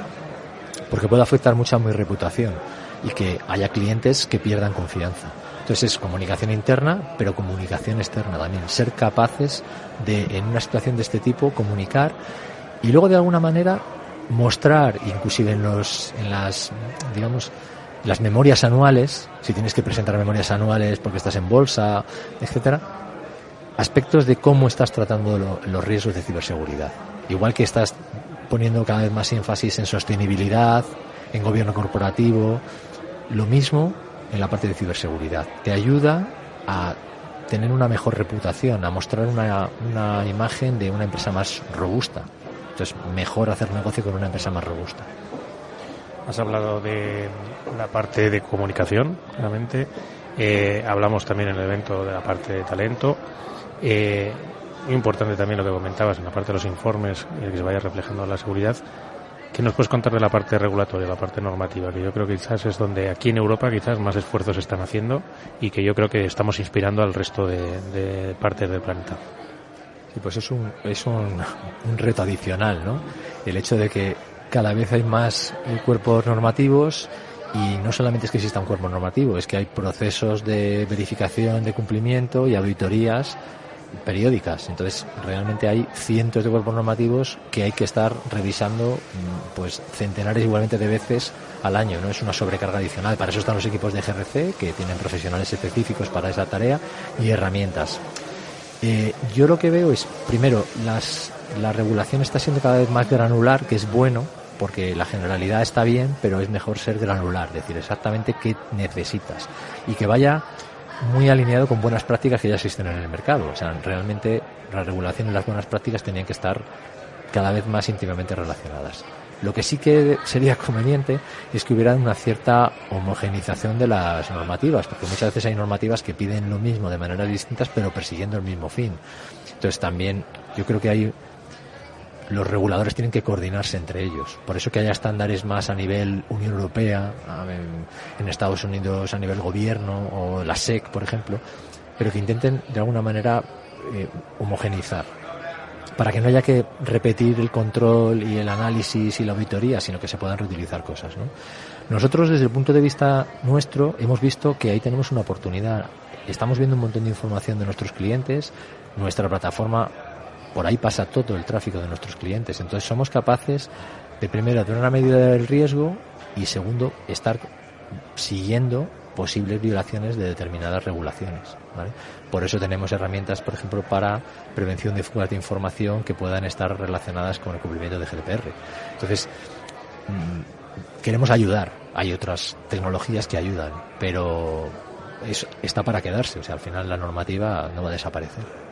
Porque puede afectar mucho a mi reputación y que haya clientes que pierdan confianza. Entonces es comunicación interna, pero comunicación externa también. Ser capaces de, en una situación de este tipo, comunicar y luego de alguna manera mostrar, inclusive en las memorias anuales, si tienes que presentar memorias anuales porque estás en bolsa, etcétera, aspectos de cómo estás tratando los riesgos de ciberseguridad. Igual que estás poniendo cada vez más énfasis en sostenibilidad, en gobierno corporativo, lo mismo en la parte de ciberseguridad. Te ayuda a tener una mejor reputación, a mostrar una imagen de una empresa más robusta. Entonces, mejor hacer negocio con una empresa más robusta. Has hablado de la parte de comunicación, realmente. Hablamos también en el evento de la parte de talento. Muy importante también lo que comentabas en la parte de los informes, que se vaya reflejando la seguridad. ¿Qué nos puedes contar de la parte regulatoria, la parte normativa? Que yo creo que quizás es donde aquí en Europa quizás más esfuerzos se están haciendo y que yo creo que estamos inspirando al resto de partes del planeta. Sí, pues es un reto adicional, ¿no? El hecho de que cada vez hay más cuerpos normativos y no solamente es que exista un cuerpo normativo, es que hay procesos de verificación de cumplimiento y auditorías periódicas. Entonces, realmente hay cientos de cuerpos normativos que hay que estar revisando pues centenares igualmente de veces al año, no es una sobrecarga adicional. Para eso están los equipos de GRC, que tienen profesionales específicos para esa tarea y herramientas. Yo lo que veo es, primero, la regulación está siendo cada vez más granular, que es bueno, porque la generalidad está bien, pero es mejor ser granular, es decir, exactamente qué necesitas y que vaya muy alineado con buenas prácticas que ya existen en el mercado. O sea, realmente la regulación y las buenas prácticas tenían que estar cada vez más íntimamente relacionadas. Lo que sí que sería conveniente es que hubiera una cierta homogenización de las normativas, porque muchas veces hay normativas que piden lo mismo de maneras distintas, pero persiguiendo el mismo fin. Entonces también yo creo que los reguladores tienen que coordinarse entre ellos. Por eso que haya estándares más a nivel Unión Europea, en Estados Unidos a nivel gobierno, o la SEC, por ejemplo, pero que intenten de alguna manera homogeneizar, para que no haya que repetir el control y el análisis y la auditoría, sino que se puedan reutilizar cosas, ¿no? Nosotros, desde el punto de vista nuestro, hemos visto que ahí tenemos una oportunidad. Estamos viendo un montón de información de nuestros clientes, nuestra plataforma, por ahí pasa todo el tráfico de nuestros clientes. Entonces somos capaces de, primero, tener una medida del riesgo y, segundo, estar siguiendo posibles violaciones de determinadas regulaciones, ¿vale? Por eso tenemos herramientas, por ejemplo, para prevención de fugas de información que puedan estar relacionadas con el cumplimiento de GDPR. Entonces, queremos ayudar. Hay otras tecnologías que ayudan, pero está para quedarse. O sea, al final la normativa no va a desaparecer.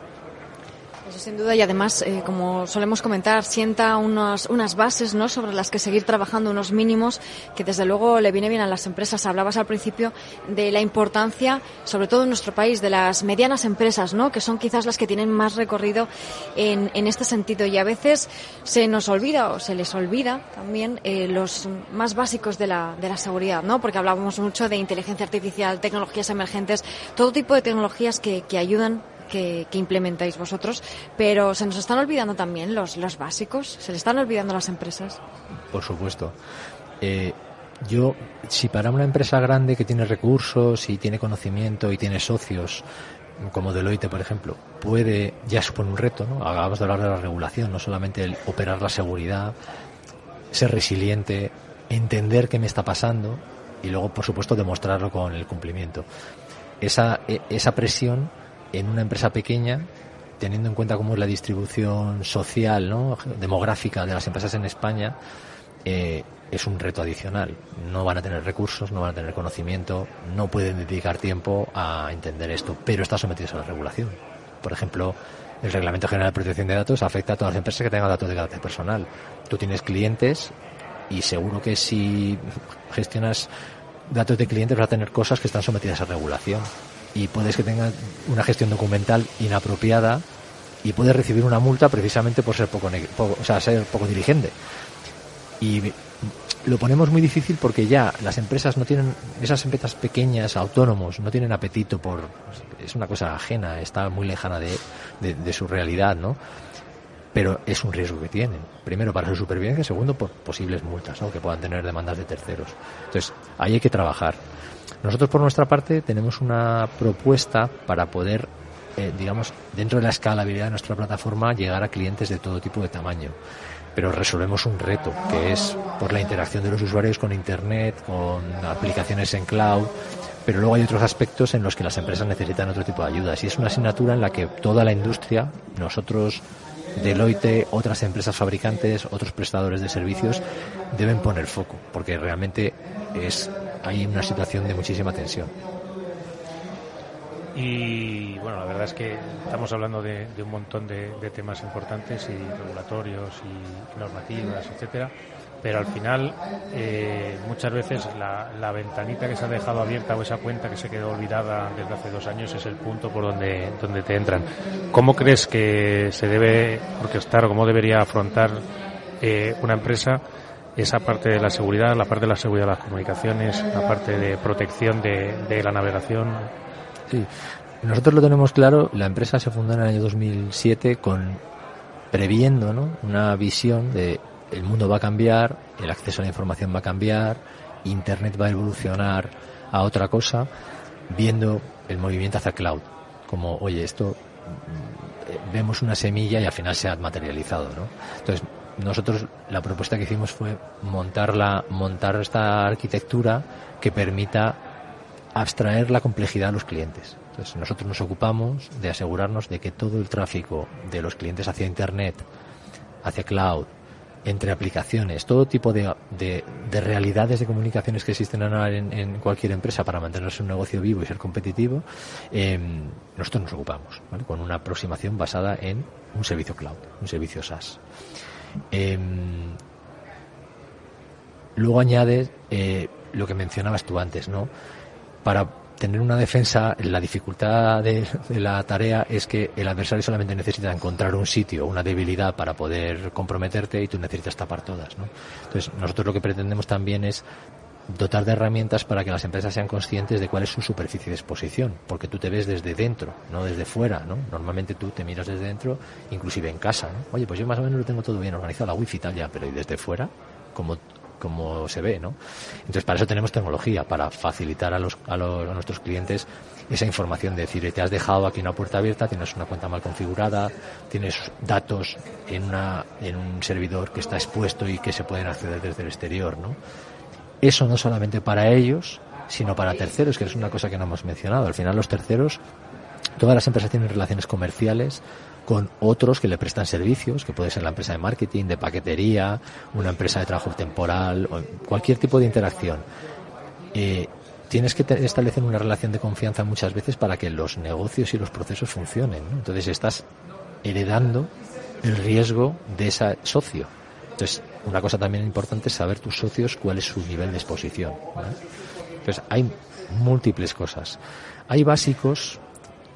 Eso sin duda, y además, como solemos comentar, sienta unas bases, ¿no?, sobre las que seguir trabajando, unos mínimos que desde luego le viene bien a las empresas. Hablabas al principio de la importancia, sobre todo en nuestro país, de las medianas empresas, ¿no?, que son quizás las que tienen más recorrido en este sentido, y a veces se nos olvida o se les olvida también los más básicos de la seguridad, ¿no?, porque hablábamos mucho de inteligencia artificial, tecnologías emergentes, todo tipo de tecnologías que ayudan, que implementáis vosotros, pero se nos están olvidando también los básicos, se le están olvidando las empresas. Por supuesto. Si para una empresa grande que tiene recursos y tiene conocimiento y tiene socios como Deloitte, por ejemplo, ya supone un reto, ¿no? Acabamos de hablar de la regulación, no solamente el operar la seguridad, ser resiliente, entender qué me está pasando y luego, por supuesto, demostrarlo con el cumplimiento. Esa presión en una empresa pequeña, teniendo en cuenta cómo es la distribución social, ¿no?, demográfica de las empresas en España, es un reto adicional. No van a tener recursos, no van a tener conocimiento, no pueden dedicar tiempo a entender esto, pero están sometidos a la regulación. Por ejemplo, el Reglamento General de Protección de Datos afecta a todas las empresas que tengan datos de carácter personal. Tú tienes clientes y seguro que si gestionas datos de clientes vas a tener cosas que están sometidas a regulación. Y puedes que tengan una gestión documental inapropiada y puedes recibir una multa precisamente por ser ser poco diligente. Y lo ponemos muy difícil porque ya las empresas no tienen, esas empresas pequeñas, autónomos, no tienen apetito es una cosa ajena, está muy lejana de su realidad, ¿no? Pero es un riesgo que tienen. Primero, para su supervivencia, segundo, por posibles multas, ¿no?, que puedan tener demandas de terceros. Entonces, ahí hay que trabajar. Nosotros, por nuestra parte, tenemos una propuesta para poder, dentro de la escalabilidad de nuestra plataforma, llegar a clientes de todo tipo de tamaño. Pero resolvemos un reto, que es por la interacción de los usuarios con Internet, con aplicaciones en cloud, pero luego hay otros aspectos en los que las empresas necesitan otro tipo de ayudas. Y es una asignatura en la que toda la industria, nosotros, Deloitte, otras empresas fabricantes, otros prestadores de servicios, deben poner foco, porque realmente hay una situación de muchísima tensión. Y bueno, la verdad es que estamos hablando de un montón de temas importantes y regulatorios y normativas, etcétera, pero al final muchas veces la ventanita que se ha dejado abierta o esa cuenta que se quedó olvidada desde hace 2 años es el punto por donde te entran. ¿Cómo crees que se debe orquestar o cómo debería afrontar una empresa esa parte de la seguridad, la parte de la seguridad de las comunicaciones, la parte de protección de la navegación? Sí, nosotros lo tenemos claro. La empresa se fundó en el año 2007 previendo, ¿no?, una visión de el mundo va a cambiar, el acceso a la información va a cambiar, Internet va a evolucionar a otra cosa, viendo el movimiento hacia cloud. Como, oye, esto vemos una semilla y al final se ha materializado, ¿no? Entonces, nosotros la propuesta que hicimos fue montar esta arquitectura que permita abstraer la complejidad a los clientes. Entonces, nosotros nos ocupamos de asegurarnos de que todo el tráfico de los clientes hacia Internet, hacia cloud, entre aplicaciones, todo tipo de realidades de comunicaciones que existen ahora en cualquier empresa para mantenerse un negocio vivo y ser competitivo, nosotros nos ocupamos, ¿vale?, con una aproximación basada en un servicio cloud, un servicio SaaS. Luego añades lo que mencionabas tú antes, ¿no? Para tener una defensa, la dificultad de la tarea es que el adversario solamente necesita encontrar un sitio, una debilidad para poder comprometerte y tú necesitas tapar todas, ¿no? Entonces, nosotros lo que pretendemos también es dotar de herramientas para que las empresas sean conscientes de cuál es su superficie de exposición, porque tú te ves desde dentro, no desde fuera, ¿no? Normalmente tú te miras desde dentro, inclusive en casa, ¿no? Oye, pues yo más o menos lo tengo todo bien organizado, la wifi y tal, ya, pero ¿y desde fuera? Como se ve, ¿no? Entonces, para eso tenemos tecnología, para facilitar a nuestros clientes esa información de decir, te has dejado aquí una puerta abierta, tienes una cuenta mal configurada, tienes datos en un servidor que está expuesto y que se pueden acceder desde el exterior, ¿no? Eso no solamente para ellos, sino para terceros, que es una cosa que no hemos mencionado. Al final, los terceros, todas las empresas tienen relaciones comerciales con otros que le prestan servicios, que puede ser la empresa de marketing, de paquetería, una empresa de trabajo temporal, o cualquier tipo de interacción. Tienes que establecer una relación de confianza muchas veces para que los negocios y los procesos funcionen, ¿no? Entonces estás heredando el riesgo de ese socio. Entonces, una cosa también importante es saber tus socios cuál es su nivel de exposición, ¿vale? Entonces, hay múltiples cosas. Hay básicos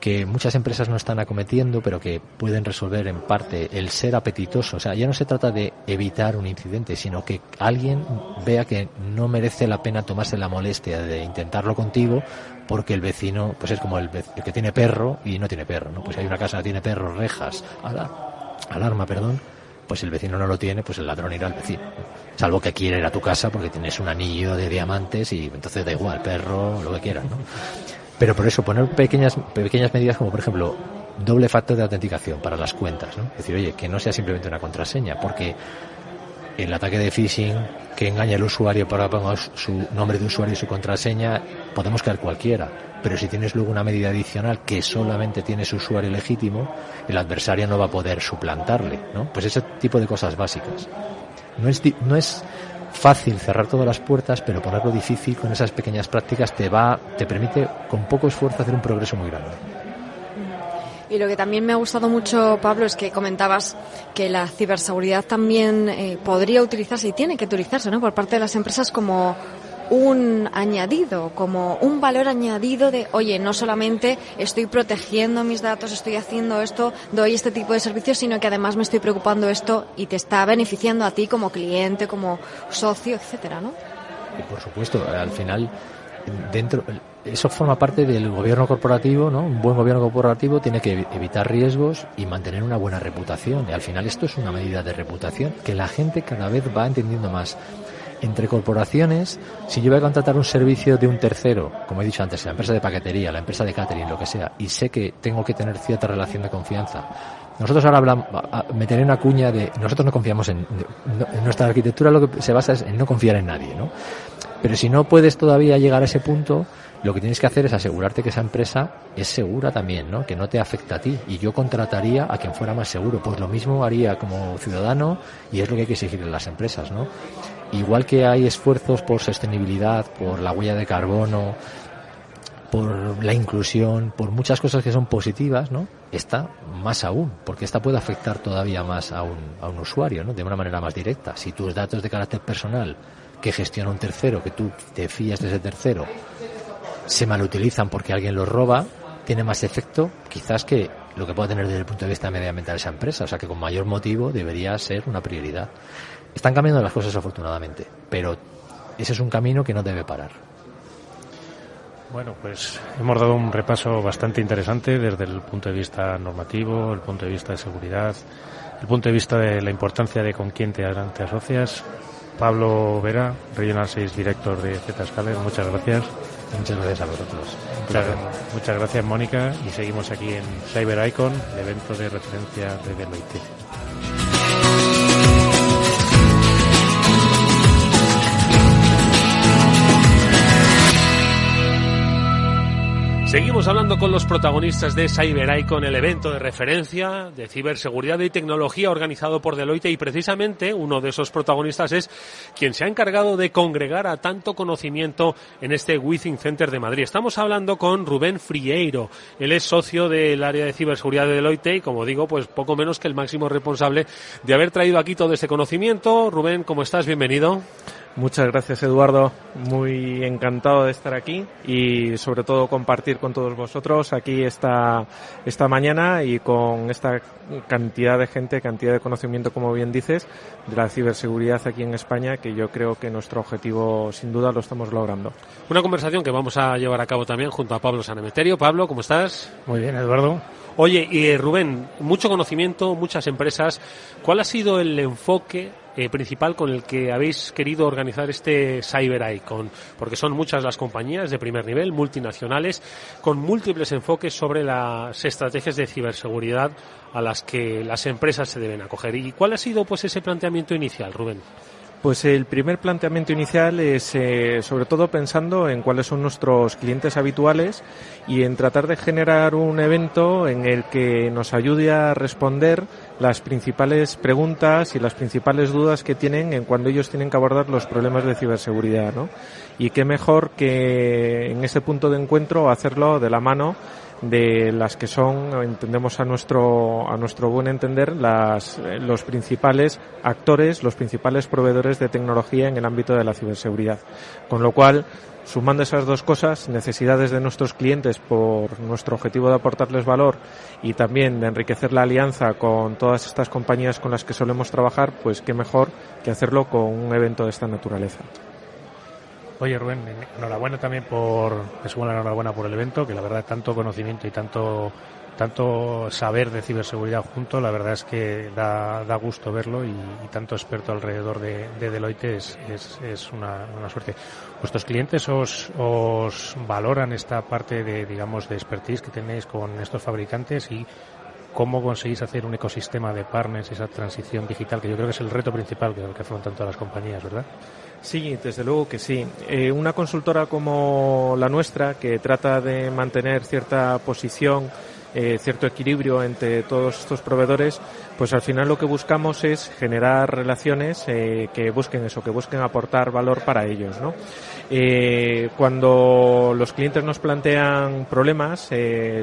que muchas empresas no están acometiendo, pero que pueden resolver en parte el ser apetitoso. O sea, ya no se trata de evitar un incidente, sino que alguien vea que no merece la pena tomarse la molestia de intentarlo contigo porque el vecino, pues es como el que tiene perro y no tiene perro, ¿no? Pues hay una casa que tiene perros, rejas, alarma, pues el vecino no lo tiene, pues el ladrón irá al vecino, ¿no? Salvo que quiera ir a tu casa porque tienes un anillo de diamantes y entonces da igual, perro, lo que quieras, ¿no? Pero por eso poner pequeñas medidas como, por ejemplo, doble factor de autenticación para las cuentas, ¿no? Es decir, oye, que no sea simplemente una contraseña, porque el ataque de phishing que engaña al usuario para que ponga su nombre de usuario y su contraseña, podemos caer cualquiera. Pero si tienes luego una medida adicional que solamente tiene su usuario legítimo, el adversario no va a poder suplantarle, ¿no? Pues ese tipo de cosas básicas. No es fácil cerrar todas las puertas, pero ponerlo difícil con esas pequeñas prácticas te permite con poco esfuerzo hacer un progreso muy grande. Y lo que también me ha gustado mucho, Pablo, es que comentabas que la ciberseguridad también podría utilizarse y tiene que utilizarse, ¿no?, por parte de las empresas como un añadido, como un valor añadido de, oye, no solamente estoy protegiendo mis datos, estoy haciendo esto, doy este tipo de servicios, sino que además me estoy preocupando esto y te está beneficiando a ti como cliente, como socio, etcétera, ¿no? Y por supuesto, al final, eso forma parte del gobierno corporativo, ¿no? Un buen gobierno corporativo tiene que evitar riesgos y mantener una buena reputación. Y al final esto es una medida de reputación que la gente cada vez va entendiendo más. Entre corporaciones, si yo voy a contratar un servicio de un tercero, como he dicho antes, la empresa de paquetería, la empresa de catering, lo que sea, y sé que tengo que tener cierta relación de confianza. Nosotros ahora meteré una cuña de, nosotros no confiamos en nuestra arquitectura, lo que se basa es en no confiar en nadie, ¿no? Pero si no puedes todavía llegar a ese punto, lo que tienes que hacer es asegurarte que esa empresa es segura también, ¿no? Que no te afecta a ti. Y yo contrataría a quien fuera más seguro. Pues lo mismo haría como ciudadano, y es lo que hay que exigirle a las empresas, ¿no? Igual que hay esfuerzos por sostenibilidad, por la huella de carbono, por la inclusión, por muchas cosas que son positivas, ¿no? Esta más aún, porque esta puede afectar todavía más a un usuario, ¿no? De una manera más directa. Si tus datos de carácter personal que gestiona un tercero, que tú te fías de ese tercero, se malutilizan porque alguien los roba, tiene más efecto quizás que lo que pueda tener desde el punto de vista medioambiental esa empresa. O sea que con mayor motivo debería ser una prioridad. Están cambiando las cosas afortunadamente, pero ese es un camino que no debe parar. Bueno, pues hemos dado un repaso bastante interesante desde el punto de vista normativo, el punto de vista de seguridad, el punto de vista de la importancia de con quién te asocias. Pablo Vera, Regional 6 Director de Zscaler, muchas gracias. Muchas gracias a vosotros. Muchas gracias, Mónica, y seguimos aquí en Cyber Icon, el evento de referencia de Deloitte. Seguimos hablando con los protagonistas de Cyber Icon, el evento de referencia de ciberseguridad y tecnología organizado por Deloitte, y precisamente uno de esos protagonistas es quien se ha encargado de congregar a tanto conocimiento en este Within Center de Madrid. Estamos hablando con Rubén Frieiro. Él es socio del área de ciberseguridad de Deloitte y, como digo, pues poco menos que el máximo responsable de haber traído aquí todo este conocimiento. Rubén, ¿cómo estás? Bienvenido. Muchas gracias, Eduardo. Muy encantado de estar aquí y sobre todo compartir con todos vosotros aquí esta mañana y con esta cantidad de gente, cantidad de conocimiento, como bien dices, de la ciberseguridad aquí en España, que yo creo que nuestro objetivo sin duda lo estamos logrando. Una conversación que vamos a llevar a cabo también junto a Pablo Sanemeterio. Pablo, ¿cómo estás? Muy bien, Eduardo. Oye, y Rubén, mucho conocimiento, muchas empresas. ¿Cuál ha sido el enfoque principal con el que habéis querido organizar este Cyber Icon? Porque son muchas las compañías de primer nivel, multinacionales, con múltiples enfoques sobre las estrategias de ciberseguridad a las que las empresas se deben acoger. ¿Y cuál ha sido pues ese planteamiento inicial, Rubén? Pues el primer planteamiento inicial es sobre todo pensando en cuáles son nuestros clientes habituales y en tratar de generar un evento en el que nos ayude a responder las principales preguntas y las principales dudas que tienen en cuando ellos tienen que abordar los problemas de ciberseguridad, ¿no? Y qué mejor que en ese punto de encuentro hacerlo de la mano de las que son, entendemos a nuestro buen entender, los principales actores, los principales proveedores de tecnología en el ámbito de la ciberseguridad. Con lo cual, sumando esas dos cosas, necesidades de nuestros clientes por nuestro objetivo de aportarles valor y también de enriquecer la alianza con todas estas compañías con las que solemos trabajar, pues qué mejor que hacerlo con un evento de esta naturaleza. Oye, Rubén, enhorabuena también enhorabuena por el evento, que la verdad tanto conocimiento y tanto tanto saber de ciberseguridad junto, la verdad es que da gusto verlo y tanto experto alrededor de Deloitte es una suerte. ¿Vuestros clientes os valoran esta parte de expertise que tenéis con estos fabricantes y cómo conseguís hacer un ecosistema de partners y esa transición digital, que yo creo que es el reto principal que afrontan todas las compañías, ¿verdad? Sí, desde luego que sí. Una consultora como la nuestra, que trata de mantener cierta posición, cierto equilibrio entre todos estos proveedores, pues al final lo que buscamos es generar relaciones que busquen aportar valor para ellos, ¿no? Cuando los clientes nos plantean problemas,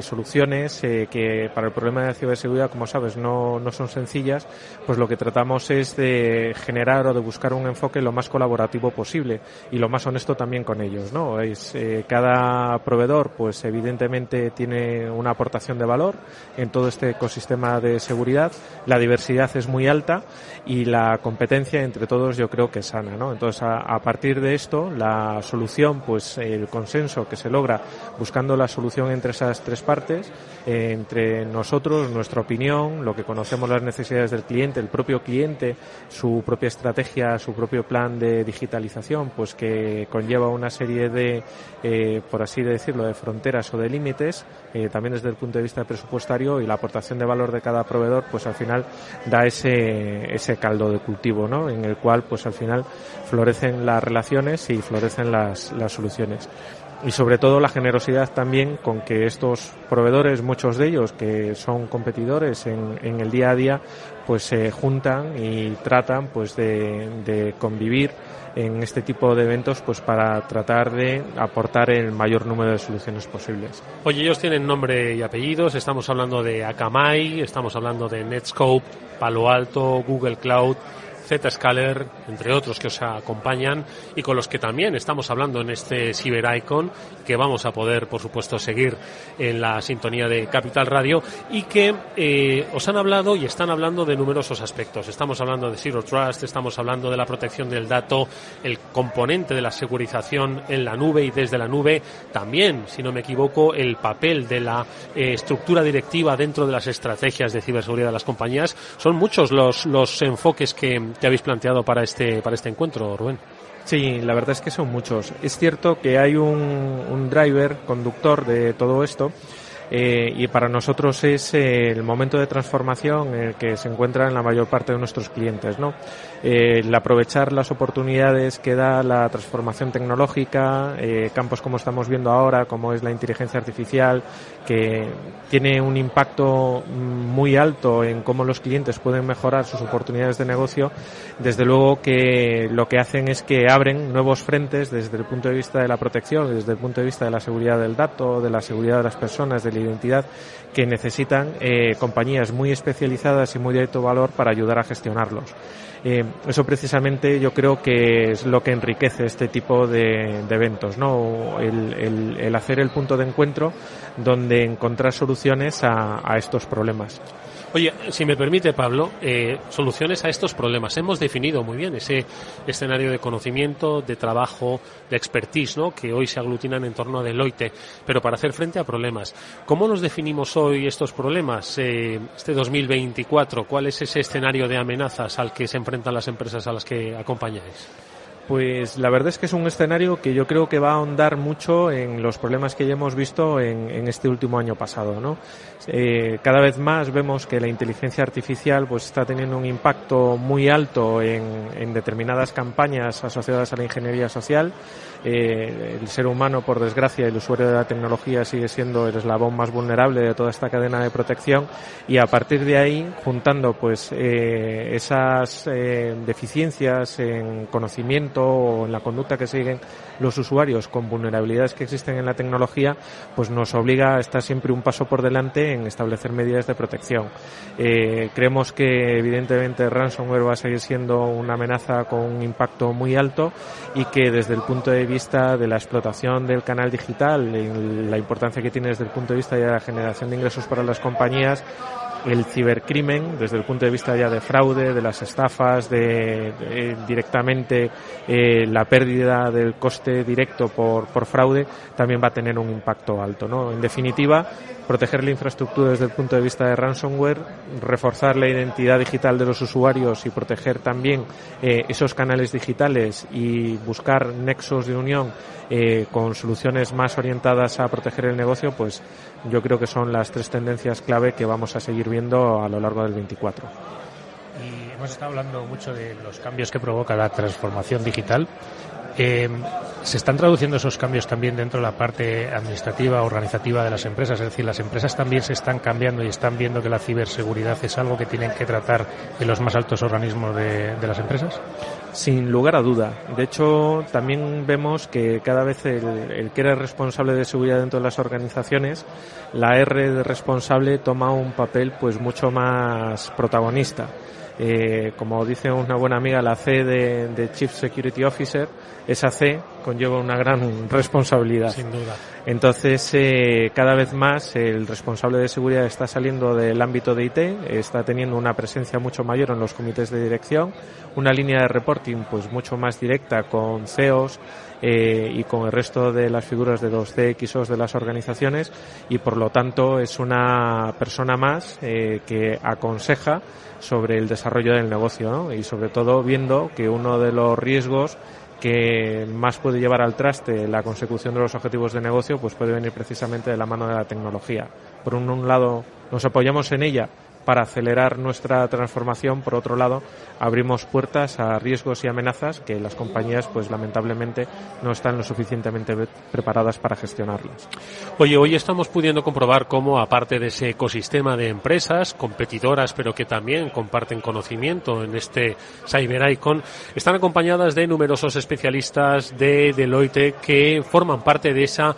soluciones que para el problema de la ciberseguridad, como sabes, no son sencillas, pues lo que tratamos es de generar o de buscar un enfoque lo más colaborativo posible y lo más honesto también con ellos, ¿no? Cada proveedor, pues evidentemente tiene una aportación de valor en todo este ecosistema de seguridad. La diversidad es muy alta y la competencia entre todos yo creo que es sana, ¿no? Entonces, a partir de esto, la solución, pues el consenso que se logra buscando la solución entre esas tres partes, entre nosotros, nuestra opinión, lo que conocemos las necesidades del cliente, el propio cliente, su propia estrategia, su propio plan de digitalización, pues que conlleva una serie de, por así decirlo, de fronteras o de límites, también desde el punto de vista presupuestario, y la aportación de valor de cada proveedor, pues al final da ese caldo de cultivo, ¿no? En el cual, pues al final florecen las relaciones y florecen las soluciones. Y sobre todo la generosidad también con que estos proveedores, muchos de ellos que son competidores en el día a día, pues se juntan y tratan pues de convivir en este tipo de eventos, pues para tratar de aportar el mayor número de soluciones posibles. Oye, ellos tienen nombre y apellidos, estamos hablando de Akamai, estamos hablando de Netscope, Palo Alto, Google Cloud, Zscaler, entre otros que os acompañan y con los que también estamos hablando en este CyberIcon, que vamos a poder, por supuesto, seguir en la sintonía de Capital Radio, y que os han hablado y están hablando de numerosos aspectos. Estamos hablando de Zero Trust, estamos hablando de la protección del dato, el componente de la segurización en la nube y desde la nube, también, si no me equivoco, el papel de la estructura directiva dentro de las estrategias de ciberseguridad de las compañías. Son muchos los enfoques que habéis planteado para este encuentro, Rubén. Sí, la verdad es que son muchos. Es cierto que hay un driver, conductor de todo esto, y para nosotros es el momento de transformación en el que se encuentran la mayor parte de nuestros clientes, ¿no? El aprovechar las oportunidades que da la transformación tecnológica, campos como estamos viendo ahora, como es la inteligencia artificial, que tiene un impacto muy alto en cómo los clientes pueden mejorar sus oportunidades de negocio. Desde luego que lo que hacen es que abren nuevos frentes desde el punto de vista de la protección, desde el punto de vista de la seguridad del dato, de la seguridad de las personas, de la identidad, que necesitan compañías muy especializadas y muy de alto valor para ayudar a gestionarlos. Eso precisamente yo creo que es lo que enriquece este tipo de eventos, ¿no? El hacer el punto de encuentro donde encontrar soluciones a estos problemas. Oye, si me permite, Pablo, soluciones a estos problemas. Hemos definido muy bien ese escenario de conocimiento, de trabajo, de expertise, ¿no?, que hoy se aglutinan en torno a Deloitte, pero para hacer frente a problemas. ¿Cómo nos definimos hoy estos problemas? Este 2024, ¿cuál es ese escenario de amenazas al que se enfrentan las empresas a las que acompañáis? Pues la verdad es que es un escenario que yo creo que va a ahondar mucho en los problemas que ya hemos visto en este último año pasado, ¿no? Cada vez más vemos que la inteligencia artificial pues está teniendo un impacto muy alto en determinadas campañas asociadas a la ingeniería social. El ser humano, por desgracia, el usuario de la tecnología sigue siendo el eslabón más vulnerable de toda esta cadena de protección, y a partir de ahí, juntando pues esas deficiencias en conocimiento o en la conducta que siguen los usuarios con vulnerabilidades que existen en la tecnología, pues nos obliga a estar siempre un paso por delante en establecer medidas de protección. Creemos que evidentemente el ransomware va a seguir siendo una amenaza con un impacto muy alto, y que desde el punto de vista de la explotación del canal digital, la importancia que tiene desde el punto de vista de la generación de ingresos para las compañías, el cibercrimen, desde el punto de vista ya de fraude, de las estafas, de directamente la pérdida del coste directo por fraude, también va a tener un impacto alto, ¿no? En definitiva, proteger la infraestructura desde el punto de vista de ransomware, reforzar la identidad digital de los usuarios y proteger también esos canales digitales y buscar nexos de unión con soluciones más orientadas a proteger el negocio, pues yo creo que son las 3 tendencias clave que vamos a seguir viendo a lo largo del 24. Y hemos estado hablando mucho de los cambios que provoca la transformación digital. ¿Se están traduciendo esos cambios también dentro de la parte administrativa, organizativa de las empresas? Es decir, las empresas también se están cambiando y están viendo que la ciberseguridad es algo que tienen que tratar en los más altos organismos de las empresas. Sin lugar a duda. De hecho, también vemos que cada vez el que era responsable de seguridad dentro de las organizaciones, la R de responsable toma un papel pues mucho más protagonista. Como dice una buena amiga, la C de Chief Security Officer, esa C conlleva una gran responsabilidad. Sin duda. Entonces, cada vez más el responsable de seguridad está saliendo del ámbito de IT, está teniendo una presencia mucho mayor en los comités de dirección, una línea de reporting pues mucho más directa con CEOs y con el resto de las figuras de los CXOs de las organizaciones, y por lo tanto es una persona más que aconseja sobre el desarrollo del negocio, ¿no? Y sobre todo viendo que uno de los riesgos que más puede llevar al traste la consecución de los objetivos de negocio pues puede venir precisamente de la mano de la tecnología. Por un lado nos apoyamos en ella para acelerar nuestra transformación, por otro lado abrimos puertas a riesgos y amenazas que las compañías pues lamentablemente no están lo suficientemente preparadas para gestionarlas. Oye, hoy estamos pudiendo comprobar cómo, aparte de ese ecosistema de empresas competidoras pero que también comparten conocimiento en este Cyber Icon, están acompañadas de numerosos especialistas de Deloitte que forman parte de esa,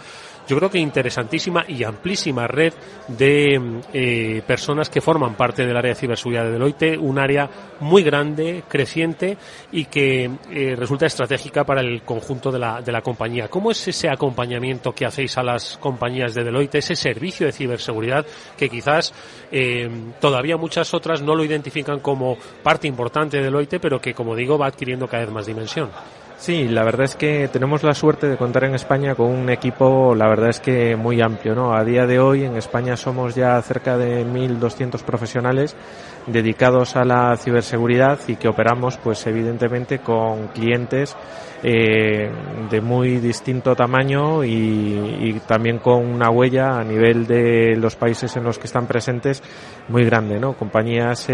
yo creo que interesantísima y amplísima red de personas que forman parte del área de ciberseguridad de Deloitte, un área muy grande, creciente y que resulta estratégica para el conjunto de la compañía. ¿Cómo es ese acompañamiento que hacéis a las compañías de Deloitte, ese servicio de ciberseguridad que quizás todavía muchas otras no lo identifican como parte importante de Deloitte, pero que, como digo, va adquiriendo cada vez más dimensión? Sí, la verdad es que tenemos la suerte de contar en España con un equipo, la verdad es que muy amplio, ¿no? A día de hoy en España somos ya cerca de 1.200 profesionales dedicados a la ciberseguridad y que operamos pues evidentemente con clientes de muy distinto tamaño y también con una huella a nivel de los países en los que están presentes muy grande, ¿no? Compañías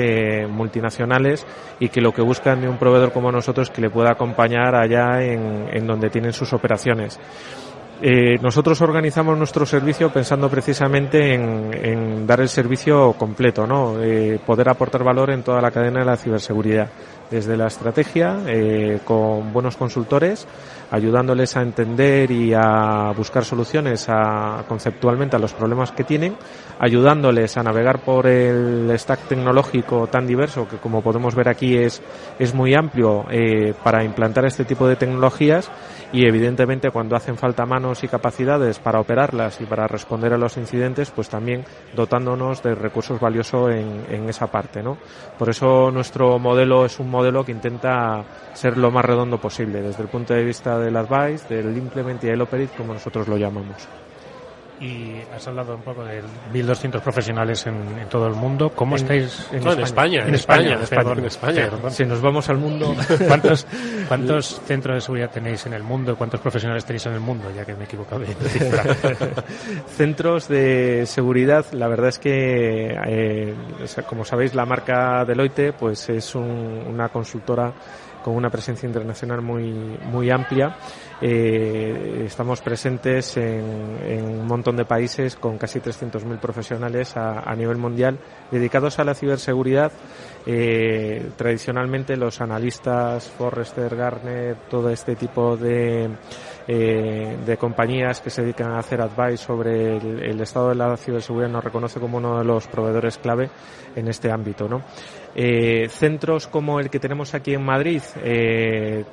multinacionales y que lo que buscan de un proveedor como nosotros que le pueda acompañar allá en donde tienen sus operaciones. Nosotros organizamos nuestro servicio pensando precisamente en dar el servicio completo, ¿no? Poder aportar valor en toda la cadena de la ciberseguridad, desde la estrategia, con buenos consultores, ayudándoles a entender y a buscar soluciones conceptualmente a los problemas que tienen, ayudándoles a navegar por el stack tecnológico tan diverso que, como podemos ver aquí, es muy amplio para implantar este tipo de tecnologías, y evidentemente cuando hacen falta manos y capacidades para operarlas y para responder a los incidentes, pues también dotándonos de recursos valiosos en esa parte, ¿no? Por eso nuestro modelo es un modelo que intenta ser lo más redondo posible desde el punto de vista del advice, del implement y del operate, como nosotros lo llamamos. Y has hablado un poco de 1.200 profesionales en todo el mundo. ¿Cómo estáis en España? En España. Si nos vamos al mundo. ¿Cuántos centros de seguridad tenéis en el mundo? ¿Cuántos profesionales tenéis en el mundo? Ya que me he equivocado de cifra. Centros de seguridad, la verdad es que, como sabéis, la marca Deloitte pues es una consultora con una presencia internacional muy amplia. Estamos presentes en un montón de países con casi 300.000 profesionales a nivel mundial dedicados a la ciberseguridad. Tradicionalmente los analistas Forrester, Gartner, todo este tipo de de compañías que se dedican a hacer advice sobre el estado de la ciberseguridad nos reconoce como uno de los proveedores clave en este ámbito, ¿no? Centros como el que tenemos aquí en Madrid,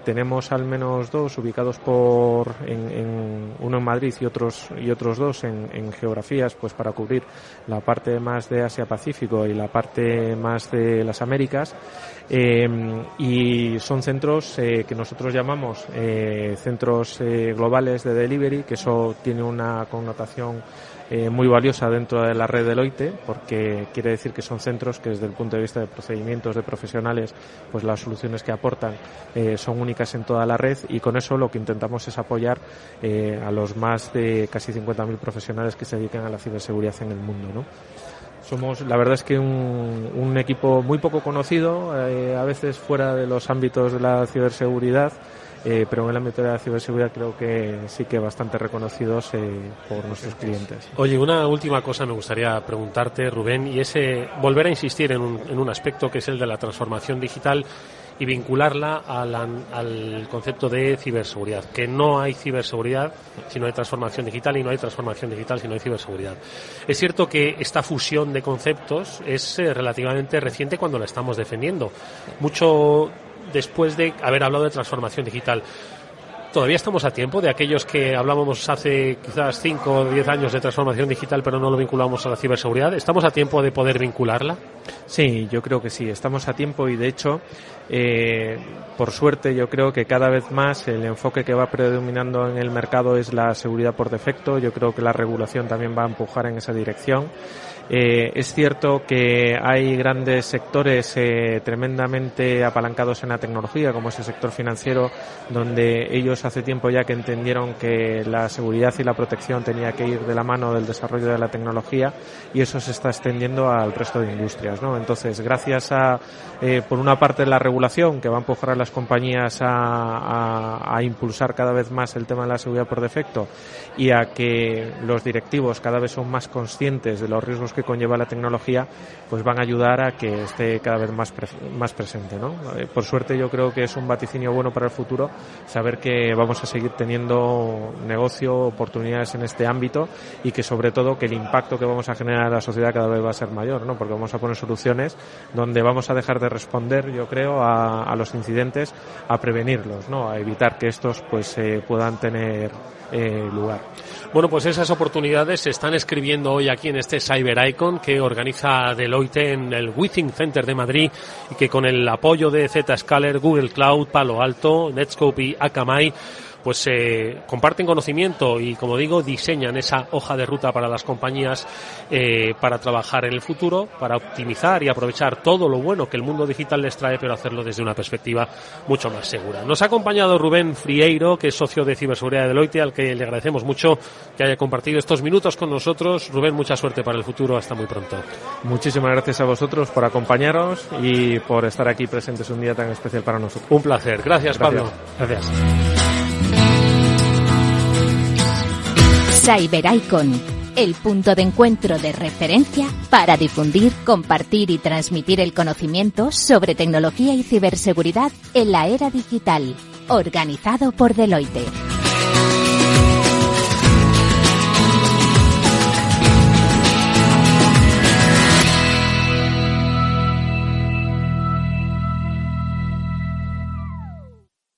tenemos al menos dos ubicados uno en Madrid y otros dos en geografías, pues para cubrir la parte más de Asia-Pacífico y la parte más de las Américas, y son centros que nosotros llamamos centros globales de delivery, que eso tiene una connotación muy valiosa dentro de la red Deloitte, porque quiere decir que son centros que desde el punto de vista de procedimientos de profesionales, pues las soluciones que aportan son únicas en toda la red, y con eso lo que intentamos es apoyar a los más de casi 50.000 profesionales que se dedican a la ciberseguridad en el mundo, ¿no? Somos, la verdad es que un equipo muy poco conocido, a veces fuera de los ámbitos de la ciberseguridad, pero en el ámbito de la ciberseguridad creo que sí que bastante reconocidos por nuestros clientes. Oye, una última cosa me gustaría preguntarte, Rubén, y es volver a insistir en un aspecto que es el de la transformación digital y vincularla al concepto de ciberseguridad, que no hay ciberseguridad si no hay transformación digital, y no hay transformación digital si no hay ciberseguridad. Es cierto que esta fusión de conceptos es relativamente reciente cuando la estamos defendiendo, mucho después de haber hablado de transformación digital. ¿Todavía estamos a tiempo de aquellos que hablábamos hace quizás 5 o 10 años de transformación digital pero no lo vinculamos a la ciberseguridad? ¿Estamos a tiempo de poder vincularla? Sí, yo creo que sí, estamos a tiempo, y de hecho, por suerte, yo creo que cada vez más el enfoque que va predominando en el mercado es la seguridad por defecto. Yo creo que la regulación también va a empujar en esa dirección. Es cierto que hay grandes sectores tremendamente apalancados en la tecnología, como es el sector financiero, donde ellos hace tiempo ya que entendieron que la seguridad y la protección tenía que ir de la mano del desarrollo de la tecnología, y eso se está extendiendo al resto de industrias, ¿no? Entonces, gracias a, por una parte, la regulación que va a empujar a las compañías a impulsar cada vez más el tema de la seguridad por defecto, y a que los directivos cada vez son más conscientes de los riesgos que conlleva la tecnología, pues van a ayudar a que esté cada vez más presente, ¿no? Por suerte, yo creo que es un vaticinio bueno para el futuro saber que vamos a seguir teniendo negocio, oportunidades en este ámbito, y que sobre todo que el impacto que vamos a generar a la sociedad cada vez va a ser mayor, ¿no? Porque vamos a poner soluciones donde vamos a dejar de responder, yo creo, a los incidentes, a prevenirlos, ¿no? A evitar que estos pues puedan tener lugar. Bueno, pues esas oportunidades se están escribiendo hoy aquí en este Cyber Icon que organiza Deloitte en el Withings Center de Madrid, y que con el apoyo de Zscaler, Google Cloud, Palo Alto, Netscope y Akamai pues comparten conocimiento y, como digo, diseñan esa hoja de ruta para las compañías para trabajar en el futuro, para optimizar y aprovechar todo lo bueno que el mundo digital les trae, pero hacerlo desde una perspectiva mucho más segura. Nos ha acompañado Rubén Frieiro, que es socio de ciberseguridad de Deloitte, al que le agradecemos mucho que haya compartido estos minutos con nosotros. Rubén, mucha suerte para el futuro. Hasta muy pronto. Muchísimas gracias a vosotros por acompañaros y por estar aquí presentes un día tan especial para nosotros. Un placer. Gracias, Pablo. Gracias. Cyber Icon, el punto de encuentro de referencia para difundir, compartir y transmitir el conocimiento sobre tecnología y ciberseguridad en la era digital, organizado por Deloitte.